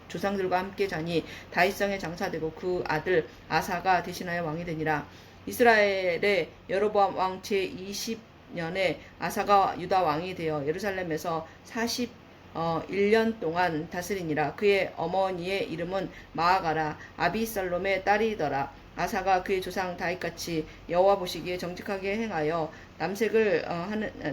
조상들과 함께 자니 다윗성에 장사되고 그 아들 아사가 대신하여 왕이 되니라. 이스라엘의 여로보암 왕 제20년에 아사가 유다 왕이 되어 예루살렘에서 41년 동안 다스리니라. 그의 어머니의 이름은 마아가라 아비살롬의 딸이더라. 아사가 그의 조상 다윗같이 여호와 보시기에 정직하게 행하여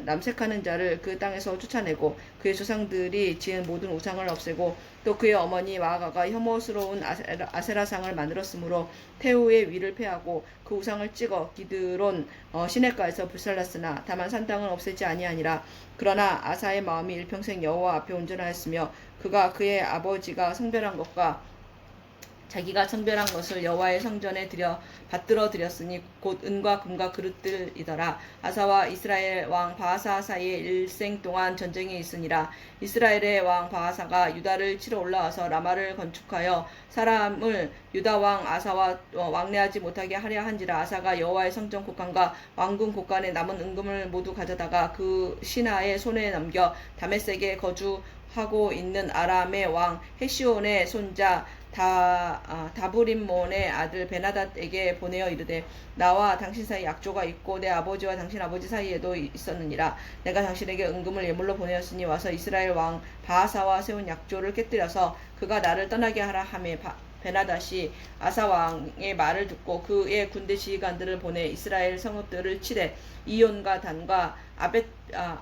남색하는 자를 그 땅에서 쫓아내고 그의 조상들이 지은 모든 우상을 없애고 또 그의 어머니 마아가가 혐오스러운 아세라상을 만들었으므로 태우의 위를 패하고 그 우상을 찍어 기드론 시냇가에서 불살랐으나 다만 산당은 없애지 아니하니라. 그러나 아사의 마음이 일평생 여호와 앞에 온전하였으며 그가 그의 아버지가 성별한 것과 자기가 성별한 것을 여호와의 성전에 받들어 드렸으니 곧 은과 금과 그릇들이더라. 아사와 이스라엘 왕 바하사 사이에 일생 동안 전쟁이 있으니라. 이스라엘의 왕 바하사가 유다를 치러 올라와서 라마를 건축하여 사람을 유다 왕 아사와 왕래하지 못하게 하려 한지라. 아사가 여호와의 성전 곡간과 왕궁 곡간에 남은 은금을 모두 가져다가 그 신하의 손에 넘겨 다메섹에 거주하고 있는 아람의 왕 헤시온의 손자 다브림몬의 아들 베나닷에게 보내어 이르되 나와 당신 사이 약조가 있고 내 아버지와 당신 아버지 사이에도 있었느니라. 내가 당신에게 은금을 예물로 보내었으니 와서 이스라엘 왕 바하사와 세운 약조를 깨뜨려서 그가 나를 떠나게 하라 하매 베나닷이 아사 왕의 말을 듣고 그의 군대 지휘관들을 보내 이스라엘 성읍들을 치되 이온과 단과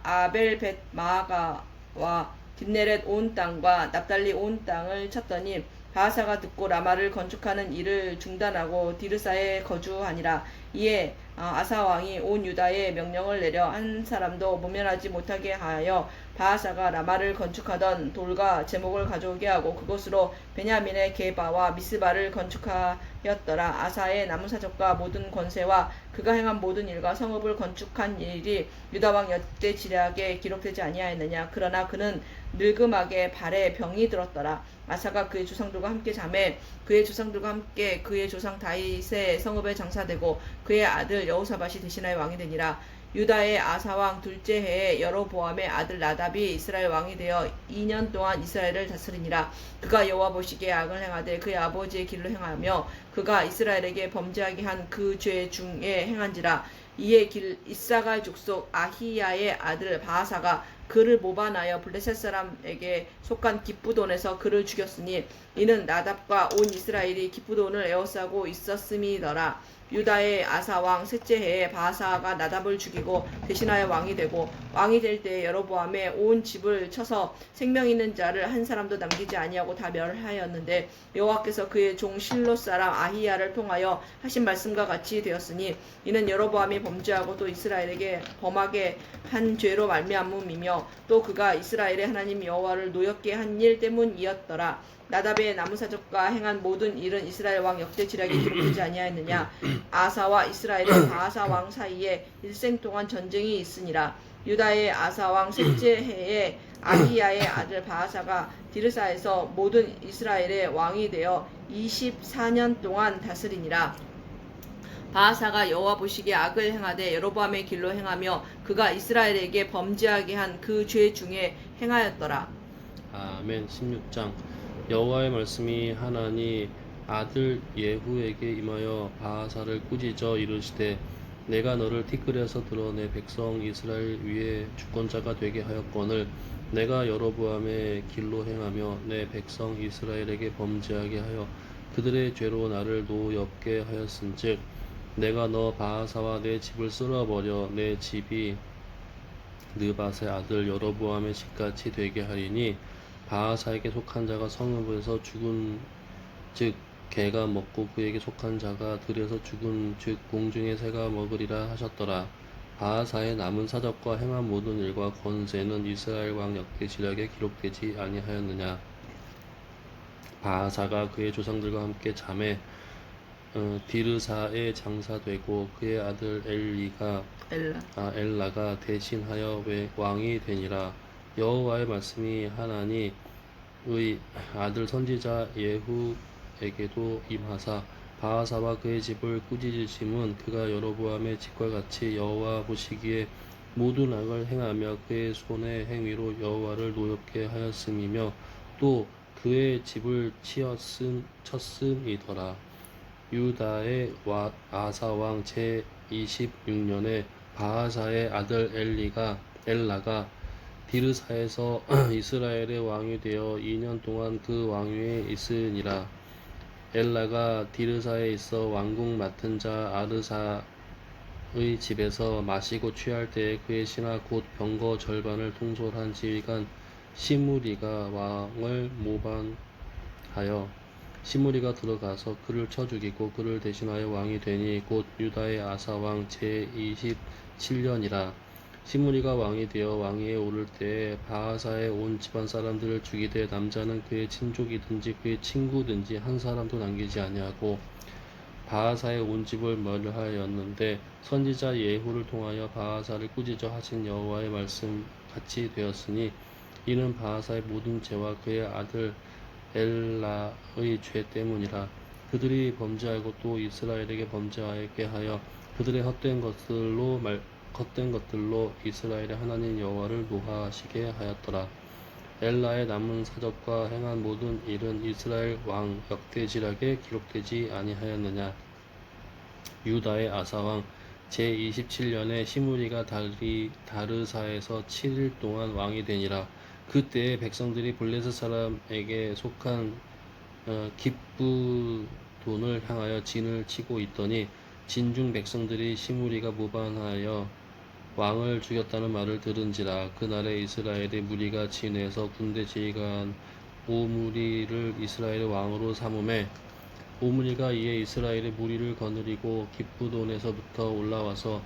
아벨벳 마아가와 딥네렛 온 땅과 납달리 온 땅을 쳤더니 바하사가 듣고 라마를 건축하는 일을 중단하고 디르사에 거주하니라. 이에 아사 왕이 온 유다에 명령을 내려 한 사람도 모면하지 못하게 하여 바하사가 라마를 건축하던 돌과 제목을 가져오게 하고 그곳으로 베냐민의 게바와 미스바를 건축하였더라. 아사의 나무사적과 모든 권세와 그가 행한 모든 일과 성읍을 건축한 일이 유다 왕 역대 지략에 기록되지 아니하였느냐. 그러나 그는 늙음하게 발에 병이 들었더라. 아사가 그의 조상들과 함께 자매 그의 조상들과 함께 그의 조상 다윗의 성읍에 장사되고 그의 아들 여호사밧이 대신하여 왕이 되니라. 유다의 아사왕 둘째 해에 여로보암의 아들 나답이 이스라엘 왕이 되어 2년 동안 이스라엘을 다스리니라. 그가 여호와 보시기에 악을 행하되 그의 아버지의 길로 행하며 그가 이스라엘에게 범죄하게 한 그 죄 중에 행한지라. 이에 이사갈 족속 아히야의 아들 바하사가 그를 모반하여 블레셋 사람에게 속한 기쁘돈에서 그를 죽였으니 이는 나답과 온 이스라엘이 기쁘돈을 에워싸고 있었음이더라. 유다의 아사 왕 셋째 해에 바하사가 나답을 죽이고 대신하여 왕이 되고 왕이 될 때에 여로보암의 온 집을 쳐서 생명 있는 자를 한 사람도 남기지 아니하고 다 멸하였는데 여호와께서 그의 종 실로 사람 아히야를 통하여 하신 말씀과 같이 되었으니 이는 여로보암이 범죄하고 또 이스라엘에게 범하게 한 죄로 말미암음이며 또 그가 이스라엘의 하나님 여호와를 노엽게 한 일 때문이었더라. 나답의 나무사적과 행한 모든 일은 이스라엘 왕 역대 지략에 기록되지 아니하였느냐. 아사와 이스라엘의 바하사 왕 사이에 일생 동안 전쟁이 있으니라. 유다의 아사 왕 셋째 해에 아히야의 아들 바하사가 디르사에서 모든 이스라엘의 왕이 되어 24년 동안 다스리니라. 바하사가 여호와 보시기에 악을 행하되 여로보암의 길로 행하며 그가 이스라엘에게 범죄하게 한 그 죄 중에 행하였더라. 아멘. 16장. 여호와의 말씀이 하나니 아들 예후에게 임하여 바하사를 꾸짖어 이르시되 내가 너를 티끌에서 드러내 백성 이스라엘 위에 주권자가 되게 하였거늘 내가 여로보암의 길로 행하며 내 백성 이스라엘에게 범죄하게 하여 그들의 죄로 나를 노엽게 하였은즉 내가 너 바하사와 내 집을 쓸어버려 내 집이 느밧의 아들 여로보암의 집같이 되게 하리니 바하사에게 속한 자가 성읍에서 죽은 즉 개가 먹고 그에게 속한 자가 들에서 죽은 즉 공중의 새가 먹으리라 하셨더라. 바하사의 남은 사적과 행한 모든 일과 권세는 이스라엘 왕 역대 지략에 기록되지 아니하였느냐. 바하사가 그의 조상들과 함께 잠에 디르사에 장사되고 그의 아들 엘라가 대신하여 왕이 되니라. 여호와의 말씀이 하나니의 아들 선지자 예후에게도 임하사 바하사와 그의 집을 꾸짖으심은 그가 여로보암의 집과 같이 여호와 보시기에 모든 악을 행하며 그의 손의 행위로 여호와를 노엽게 하였음이며 또 그의 집을 쳤음이더라. 유다의 아사 왕 제26년에 바하사의 아들 엘라가 디르사에서 이스라엘의 왕이 되어 2년 동안 그 왕위에 있으니라. 엘라가 디르사에 있어 왕궁 맡은 자 아르사의 집에서 마시고 취할 때에 그의 신하 곧 병거 절반을 통솔한 지휘관 시므리가 왕을 모반하여 시므리가 들어가서 그를 쳐 죽이고 그를 대신하여 왕이 되니 곧 유다의 아사 왕 제27년이라. 시므리가 왕이 되어 왕위에 오를 때에 바하사의 온 집안 사람들을 죽이되 남자는 그의 친족이든지 그의 친구든지 한 사람도 남기지 아니하고 바하사의 온 집을 멸하였는데 선지자 예후를 통하여 바하사를 꾸짖어 하신 여호와의 말씀 같이 되었으니 이는 바하사의 모든 죄와 그의 아들 엘라의 죄 때문이라. 그들이 범죄하고 또 이스라엘에게 범죄하게 하여 그들의 헛된 것들로 이스라엘의 하나님 여호와를 노하시게 하였더라. 엘라의 남은 사적과 행한 모든 일은 이스라엘 왕 역대지략에 기록되지 아니하였느냐. 유다의 아사 왕 제27년에 시므리가 다르사에서 7일 동안 왕이 되니라. 그때에 백성들이 블레셋 사람에게 속한 기브돈을 향하여 진을 치고 있더니 진중 백성들이 시므리가 모반하여 왕을 죽였다는 말을 들은지라. 그날에 이스라엘의 무리가 진에서 군대 지휘관 오므리를 이스라엘의 왕으로 삼음에 오므리가 이에 이스라엘의 무리를 거느리고 기브돈에서부터 올라와서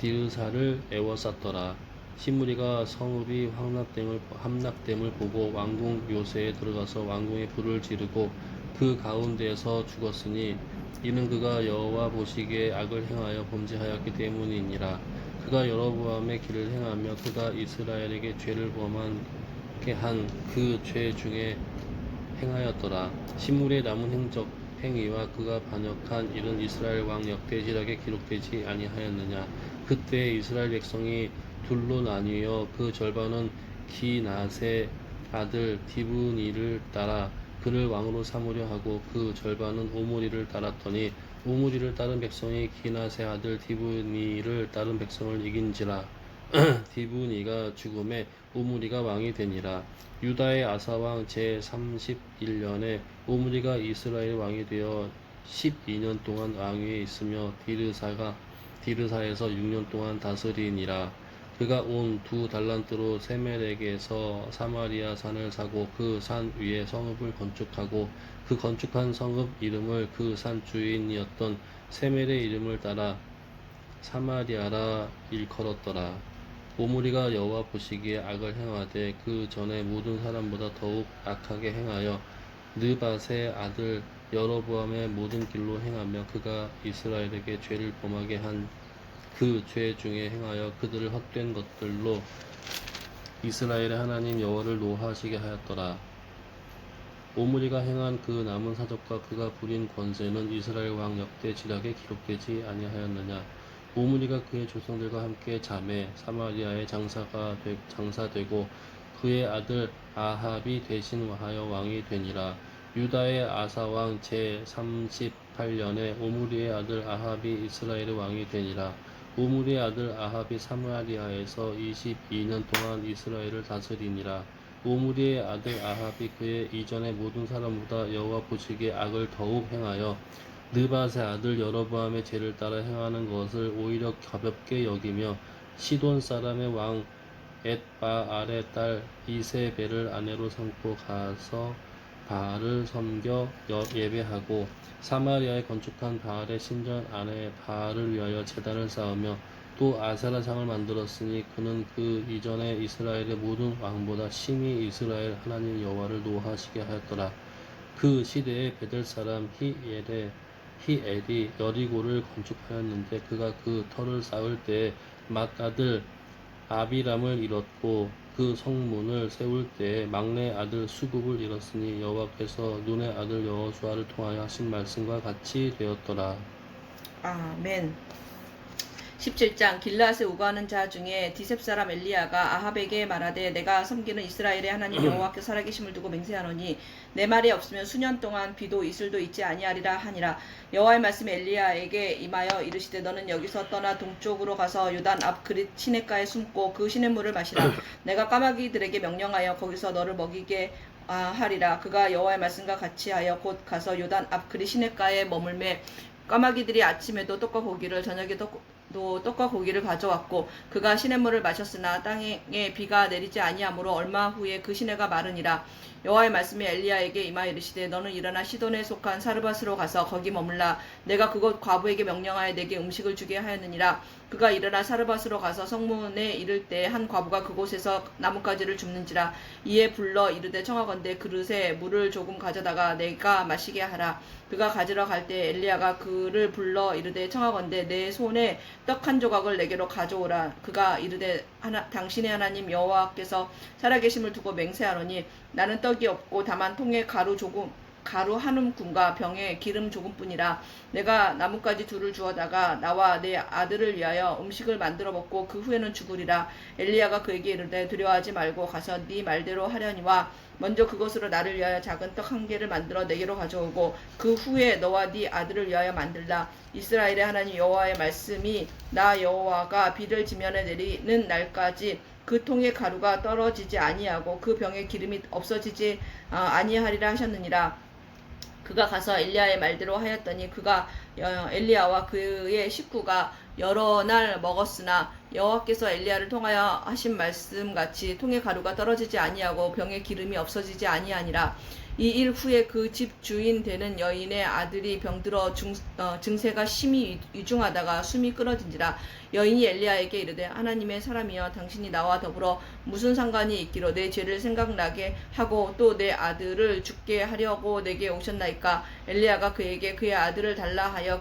디르사를 에워쌌더라. 시므리가 성읍이 함락됨을 보고 왕궁 요새에 들어가서 왕궁에 불을 지르고 그 가운데에서 죽었으니 이는 그가 여호와 보시기에 악을 행하여 범죄하였기 때문이니라. 그가 여로보암의 길을 행하며 그가 이스라엘에게 죄를 범하게 한 그 죄 중에 행하였더라. 시므리의 남은 행위와 그가 반역한 일은 이스라엘 왕 역대지략에 기록되지 아니하였느냐. 그때 이스라엘 백성이 둘로 나뉘어 그 절반은 기낫의 아들 디브니를 따라 그를 왕으로 삼으려 하고 그 절반은 오므리를 따랐더니 오므리를 따른 백성이 기낫의 아들 디브니를 따른 백성을 이긴지라. 디브니가 죽음에 오므리가 왕이 되니라. 유다의 아사 왕 제31년에 오므리가 이스라엘 왕이 되어 12년 동안 왕위에 있으며 디르사에서 6년 동안 다스리니라. 그가 온 2달란트로 세멜에게서 사마리아 산을 사고 그 산 위에 성읍을 건축하고 그 건축한 성읍 이름을 그 산 주인이었던 세멜의 이름을 따라 사마리아라 일컬었더라. 오므리가 여호와 보시기에 악을 행하되 그 전에 모든 사람보다 더욱 악하게 행하여 느밧의 아들 여로보암의 모든 길로 행하며 그가 이스라엘에게 죄를 범하게 한 그 죄 중에 행하여 그들을 헛된 것들로 이스라엘의 하나님 여호와를 노하시게 하였더라. 오므리가 행한 그 남은 사적과 그가 부린 권세는 이스라엘 왕 역대 지략에 기록되지 아니하였느냐. 오므리가 그의 조상들과 함께 잠에 사마리아에 장사되고 그의 아들 아합이 대신하여 왕이 되니라. 유다의 아사왕 제38년에 오므리의 아들 아합이 이스라엘의 왕이 되니라. 오므리의 아들 아합이 사마리아에서 22년 동안 이스라엘을 다스리니라. 오므리의 아들 아합이 그의 이전의 모든 사람보다 여호와 보시기에 악을 더욱 행하여 느밧의 아들 여로보암의 죄를 따라 행하는 것을 오히려 가볍게 여기며 시돈 사람의 왕 엣바알의 딸 이세벨을 아내로 삼고 가서 바알을 섬겨 예배하고 사마리아에 건축한 바알의 신전 안에 바알을 위하여 제단을 쌓으며 또 아세라상을 만들었으니 그는 그 이전에 이스라엘의 모든 왕보다 심히 이스라엘 하나님 여호와를 노하시게 하였더라. 그 시대에 베델 사람 히엘이 여리고를 건축하였는데 그가 그 터를 쌓을 때에 맏아들 아비람을 잃었고 그 성문을 세울 때에 막내 아들 수굽을 잃었으니 여호와께서 눈의 아들 여호수아를 통하여 하신 말씀과 같이 되었더라. 아멘. 17장 길라앗에 우거하는 자 중에 디셉 사람 엘리야가 아합에게 말하되 내가 섬기는 이스라엘의 하나님 여호와께 살아계심을 두고 맹세하노니 내 말이 없으면 수년 동안 비도 이슬도 있지 아니하리라 하니라. 여호와의 말씀이 엘리야에게 임하여 이르시되 너는 여기서 떠나 동쪽으로 가서 요단 앞 그릿 시냇가에 숨고 그 시냇물을 마시라. 내가 까마귀들에게 명령하여 거기서 너를 먹이게 하리라. 그가 여호와의 말씀과 같이 하여 곧 가서 요단 앞 그릿 시냇가에 머물매 까마귀들이 아침에도 떡과 고기를 저녁에도 떡과 고기를 가져왔고 그가 시냇물을 마셨으나 땅에 비가 내리지 아니하므로 얼마 후에 그 시내가 마르니라. 여호와의 말씀이 엘리야에게 임하여 이르시되 너는 일어나 시돈에 속한 사르밧으로 가서 거기 머물라. 내가 그곳 과부에게 명령하여 내게 음식을 주게 하였느니라. 그가 일어나 사르밧으로 가서 성문에 이를 때 한 과부가 그곳에서 나뭇가지를 줍는지라. 이에 불러 이르되 청하건대 그릇에 물을 조금 가져다가 내가 마시게 하라. 그가 가지러 갈 때 엘리야가 그를 불러 이르되 청하건대 내 손에 떡 한 조각을 내게로 가져오라. 그가 이르되 당신의 하나님 여호와께서 살아계심을 두고 맹세하노니 나는 떡이 없고 다만 통에 가루 한 움큼과 병에 기름 조금뿐이라. 내가 나뭇가지 둘을 주어다가 나와 내 아들을 위하여 음식을 만들어 먹고 그 후에는 죽으리라. 엘리야가 그에게 이르되 두려워하지 말고 가서 네 말대로 하려니와 먼저 그것으로 나를 위하여 작은 떡 1개를 만들어 내게로 가져오고 그 후에 너와 네 아들을 위하여 만들라. 이스라엘의 하나님 여호와의 말씀이 나 여호와가 비를 지면에 내리는 날까지 그 통에 가루가 떨어지지 아니하고 그 병에 기름이 없어지지 아니하리라 하셨느니라. 그가 가서 엘리야의 말대로 하였더니 그가 엘리야와 그의 식구가 여러 날 먹었으나 여호와께서 엘리야를 통하여 하신 말씀같이 통에 가루가 떨어지지 아니하고 병에 기름이 없어지지 아니하니라. 이 일 후에 그 집 주인 되는 여인의 아들이 병들어 증세가 심히 위중하다가 숨이 끊어진지라. 여인이 엘리야에게 이르되 하나님의 사람이여 당신이 나와 더불어 무슨 상관이 있기로 내 죄를 생각나게 하고 또 내 아들을 죽게 하려고 내게 오셨나이까. 엘리야가 그에게 그의 아들을 달라 하여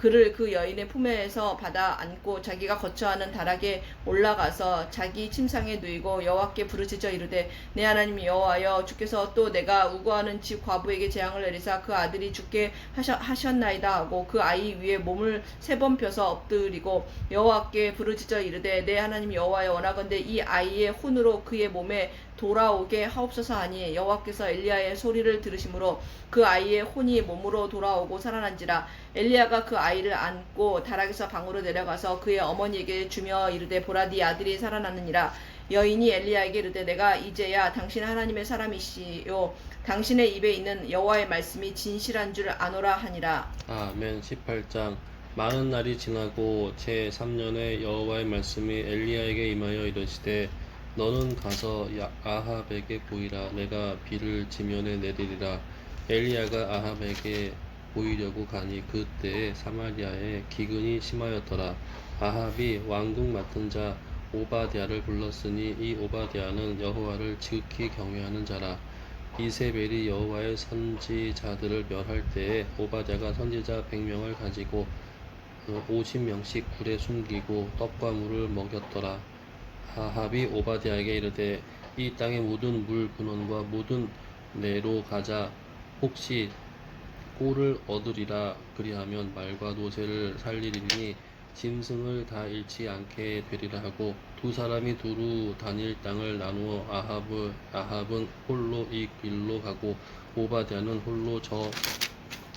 그를 그 여인의 품에서 받아 안고 자기가 거처하는 다락에 올라가서 자기 침상에 누이고 여호와께 부르짖어 이르되 내 하나님 여호와여 주께서 또 내가 우거하는 집 과부에게 재앙을 내리사 그 아들이 죽게 하셨나이다 하고 그 아이 위에 몸을 3번 펴서 엎드리고 여호와께 부르짖어 이르되 내 하나님 여호와여 원하건대 이 아이의 혼으로 그의 몸에 돌아오게 하옵소서 하니 여호와께서 엘리야의 소리를 들으심으로 그 아이의 혼이 몸으로 돌아오고 살아난지라. 엘리야가 그 아이를 안고 다락에서 방으로 내려가서 그의 어머니에게 주며 이르되 보라 네 아들이 살아났느니라. 여인이 엘리야에게 이르되 내가 이제야 당신 하나님의 사람이시요 당신의 입에 있는 여호와의 말씀이 진실한 줄 아노라 하니라. 아멘. 18장. 많은 날이 지나고 제3년에 여호와의 말씀이 엘리야에게 임하여 이르시되 너는 가서 아합에게 보이라. 내가 비를 지면에 내리리라. 엘리야가 아합에게 보이려고 가니 그때에 사마리아에 기근이 심하였더라. 아합이 왕궁 맡은 자 오바댜를 불렀으니 이 오바댜는 여호와를 지극히 경외하는 자라. 이세벨이 여호와의 선지자들을 멸할 때에 오바댜가 선지자 100명을 가지고 50명씩 굴에 숨기고 떡과 물을 먹였더라. 아합이 오바댜에게 이르되 이 땅의 모든 물 근원과 모든 내로 가자. 혹시 꼴을 얻으리라. 그리하면 말과 노새를 살리리니 짐승을 다 잃지 않게 되리라 하고 두 사람이 두루 다닐 땅을 나누어 아합은 홀로 이 길로 가고 오바댜는 홀로 저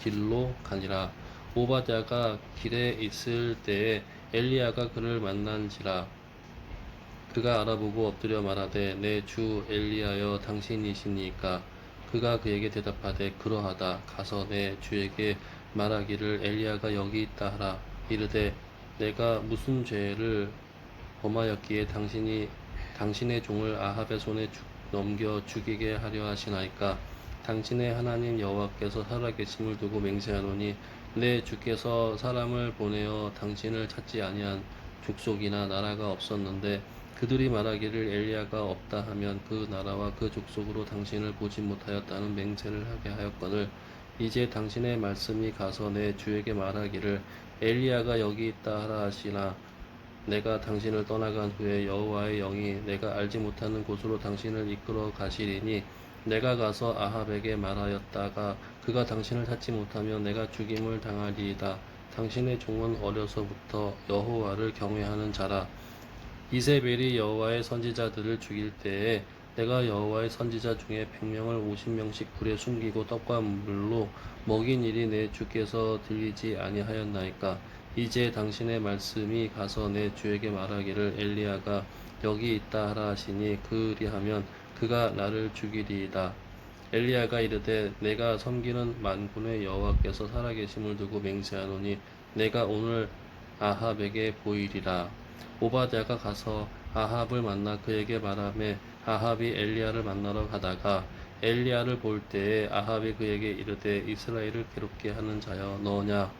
길로 가니라. 오바댜가 길에 있을 때에 엘리야가 그를 만난지라. 그가 알아보고 엎드려 말하되 내 주 엘리야여 당신이시니까. 그가 그에게 대답하되 그러하다. 가서 내 주에게 말하기를 엘리야가 여기 있다 하라. 이르되 내가 무슨 죄를 범하였기에 당신의 종을 아합의 손에 넘겨 죽이게 하려 하시나이까. 당신의 하나님 여호와께서 살아계심을 두고 맹세하노니 내 주께서 사람을 보내어 당신을 찾지 아니한 족속이나 나라가 없었는데 그들이 말하기를 엘리야가 없다 하면 그 나라와 그 족속으로 당신을 보지 못하였다는 맹세를 하게 하였거늘 이제 당신의 말씀이 가서 내 주에게 말하기를 엘리야가 여기 있다 하라 하시나. 내가 당신을 떠나간 후에 여호와의 영이 내가 알지 못하는 곳으로 당신을 이끌어 가시리니 내가 가서 아합에게 말하였다가 그가 당신을 찾지 못하면 내가 죽임을 당하리이다. 당신의 종은 어려서부터 여호와를 경외하는 자라. 이세벨이 여호와의 선지자들을 죽일 때에 내가 여호와의 선지자 중에 100명을 50명씩 불에 숨기고 떡과 물로 먹인 일이 내 주께서 들리지 아니하였나이까. 이제 당신의 말씀이 가서 내 주에게 말하기를 엘리야가 여기 있다 하라 하시니 그리하면 그가 나를 죽이리이다. 엘리야가 이르되 내가 섬기는 만군의 여호와께서 살아계심을 두고 맹세하노니 내가 오늘 아합에게 보이리라. 오바댜가 가서 아합을 만나 그에게 말하매 아합이 엘리야를 만나러 가다가 엘리야를 볼 때에 아합이 그에게 이르되 이스라엘을 괴롭게 하는 자여 너냐.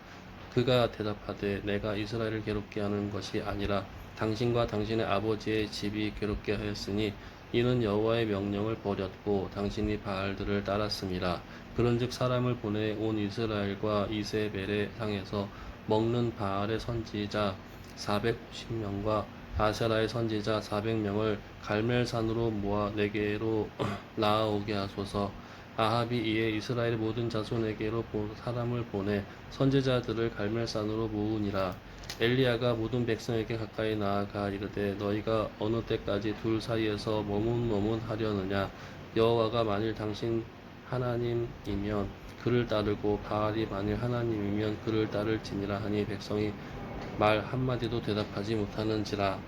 그가 대답하되 내가 이스라엘을 괴롭게 하는 것이 아니라 당신과 당신의 아버지의 집이 괴롭게 하였으니 이는 여호와의 명령을 버렸고 당신이 바알들을 따랐음이라. 그런즉 사람을 보내 온 이스라엘과 이세벨의 상에서 먹는 바알의 선지자 450명과 아세라의 선지자 400명을 갈멜산으로 모아 내게로 나아오게 하소서. 아합이 이에 이스라엘 모든 자손에게로 사람을 보내 선지자들을 갈멜산으로 모으니라. 엘리야가 모든 백성에게 가까이 나아가 이르되 너희가 어느 때까지 둘 사이에서 머문하려느냐. 여호와가 만일 당신 하나님이면 그를 따르고 바알이 만일 하나님이면 그를 따를지니라 하니 백성이 말 한마디도 대답하지 못하는지라.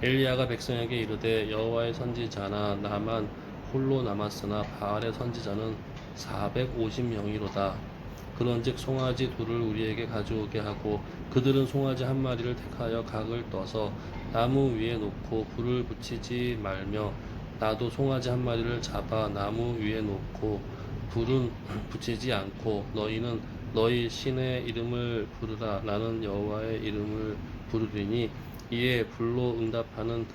엘리야가 백성에게 이르되 여호와의 선지자나 나만 홀로 남았으나 바알의 선지자는 450명이로다. 그런즉 송아지 둘을 우리에게 가져오게 하고 그들은 송아지 한 마리를 택하여 각을 떠서 나무 위에 놓고 불을 붙이지 말며 나도 송아지 한 마리를 잡아 나무 위에 놓고 불은 붙이지 않고 너희는 너희 신의 이름을 부르라. 나는 여호와의 이름을 부르리니 이에 불로 응답하는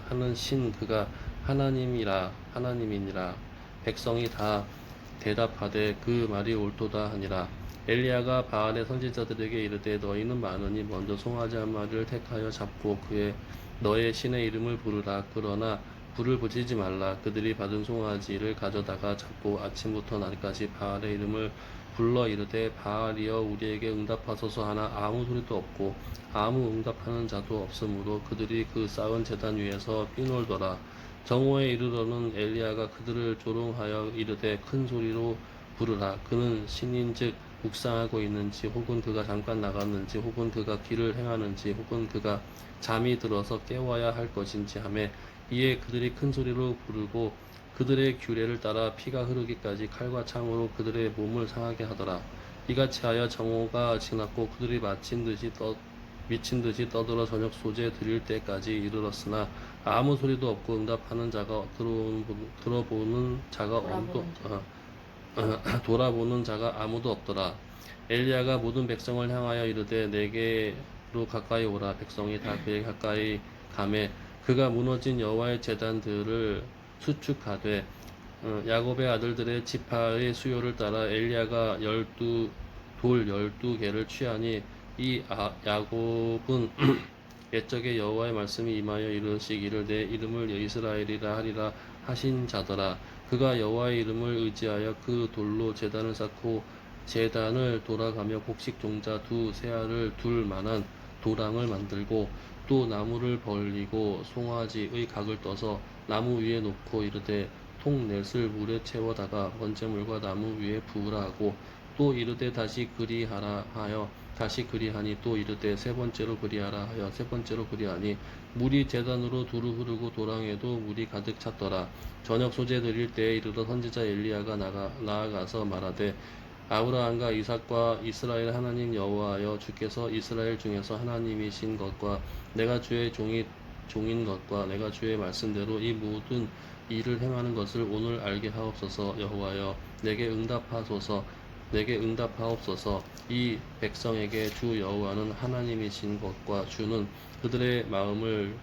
하는 신 그가 하나님이니라. 백성이 다 대답하되 그 말이 옳도다 하니라. 엘리야가 바알의 선지자들에게 이르되 너희는 많으니 먼저 송아지 한 마리를 택하여 잡고 그의 너의 신의 이름을 부르라. 그러나 불을 붙이지 말라. 그들이 받은 송아지를 가져다가 잡고 아침부터 낮까지 바알의 이름을 불러 이르되 바알이여 우리에게 응답하소서 하나 아무 소리도 없고 아무 응답하는 자도 없으므로 그들이 그 쌓은 제단 위에서 뛰놀더라. 정오에 이르러는 엘리야가 그들을 조롱하여 이르되 큰 소리로 부르라. 그는 신인즉 묵상하고 있는지, 혹은 그가 잠깐 나갔는지, 혹은 그가 길을 행하는지, 혹은 그가 잠이 들어서 깨워야 할 것인지 하매, 이에 그들이 큰 소리로 부르고 그들의 규례를 따라 피가 흐르기까지 칼과 창으로 그들의 몸을 상하게 하더라. 이같이 하여 정오가 지났고 그들이 미친 듯이 떠들어 저녁 소재 드릴 때까지 이르렀으나 아무 소리도 없고 응답하는 자가 들어보는 자가 아무도 돌아보는 자가 아무도 없더라. 엘리야가 모든 백성을 향하여 이르되 내게로 가까이 오라. 백성이 다 그에 가까이 가매 그가 무너진 여호와의 제단들을 수축하되 야곱의 아들들의 지파의 수요를 따라 엘리야가 돌 12개를 취하니 이 야곱은 옛적에 여호와의 말씀이 임하여 이르시기를 내 이름을 이스라엘이라 하리라 하신 자더라. 그가 여호와의 이름을 의지하여 그 돌로 제단을 쌓고 제단을 돌아가며 곡식 종자 두 세알을 둘 만한 도랑을 만들고 또 나무를 벌리고 송아지의 각을 떠서 나무 위에 놓고 이르되 통넷을 물에 채워다가 번제물과 나무 위에 부으라 하고 또 이르되 다시 그리하라 하여 다시 그리하니 또 이르되 세 번째로 그리하라 하여 세 번째로 그리하니 물이 제단으로 두루 흐르고 도랑에도 물이 가득 찼더라. 저녁 소재 드릴 때에 이르러 선지자 엘리야가 나아가서 말하되 아브라함과 이삭과 이스라엘 하나님 여호와여 주께서 이스라엘 중에서 하나님이신 것과 내가 주의 종인 것과 내가 주의 말씀대로 이 모든 일을 행하는 것을 오늘 알게 하옵소서. 여호와여 내게 응답하옵소서. 이 백성에게 주 여호와는 하나님이신 것과 주는 그들의 마음을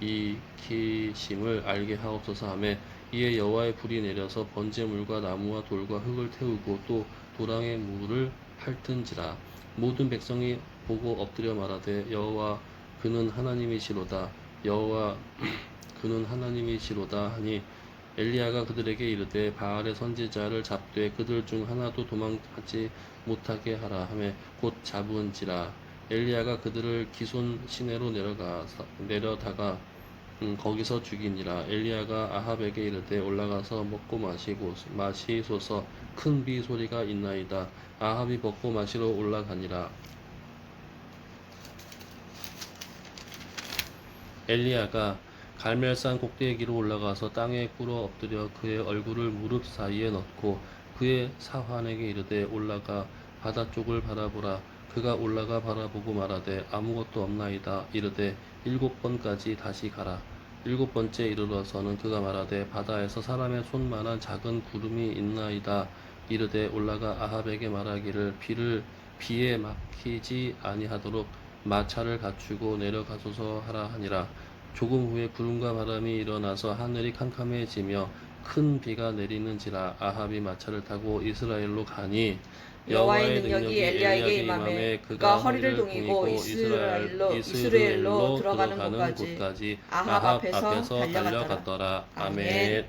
되돌이키심을 알게 하옵소서 하매 이에 여호와의 불이 내려서 번제물과 나무와 돌과 흙을 태우고 또 도랑의 물을 핥은지라. 모든 백성이 보고 엎드려 말하되 여호와 그는 하나님이시로다. 여호와 그는 하나님이시로다 하니 엘리야가 그들에게 이르되 바알의 선지자를 잡되 그들 중 하나도 도망하지 못하게 하라 하매 곧 잡은지라. 엘리야가 그들을 기손 시내로 내려다가 거기서 죽이니라. 엘리야가 아합에게 이르되 올라가서 먹고 마시소서. 큰 비 소리가 있나이다. 아합이 먹고 마시러 올라가니라. 엘리야가 갈멜산 꼭대기로 올라가서 땅에 꿇어 엎드려 그의 얼굴을 무릎 사이에 넣고 그의 사환에게 이르되 올라가 바다 쪽을 바라보라. 그가 올라가 바라보고 말하되 아무것도 없나이다. 이르되 7번까지 다시 가라. 7번째 이르러서는 그가 말하되 바다에서 사람의 손만한 작은 구름이 있나이다. 이르되 올라가 아합에게 말하기를 비에 막히지 아니하도록 마차를 갖추고 내려가소서 하라 하니라. 조금 후에 구름과 바람이 일어나서 하늘이 캄캄해지며 큰 비가 내리는지라. 아합이 마차를 타고 이스라엘로 가니 여호와의 능력이 엘리야에게 임하매 그가 허리를 동이고 이스라엘로 들어가는 곳까지 아합 앞에서 달려갔더라. 아멘.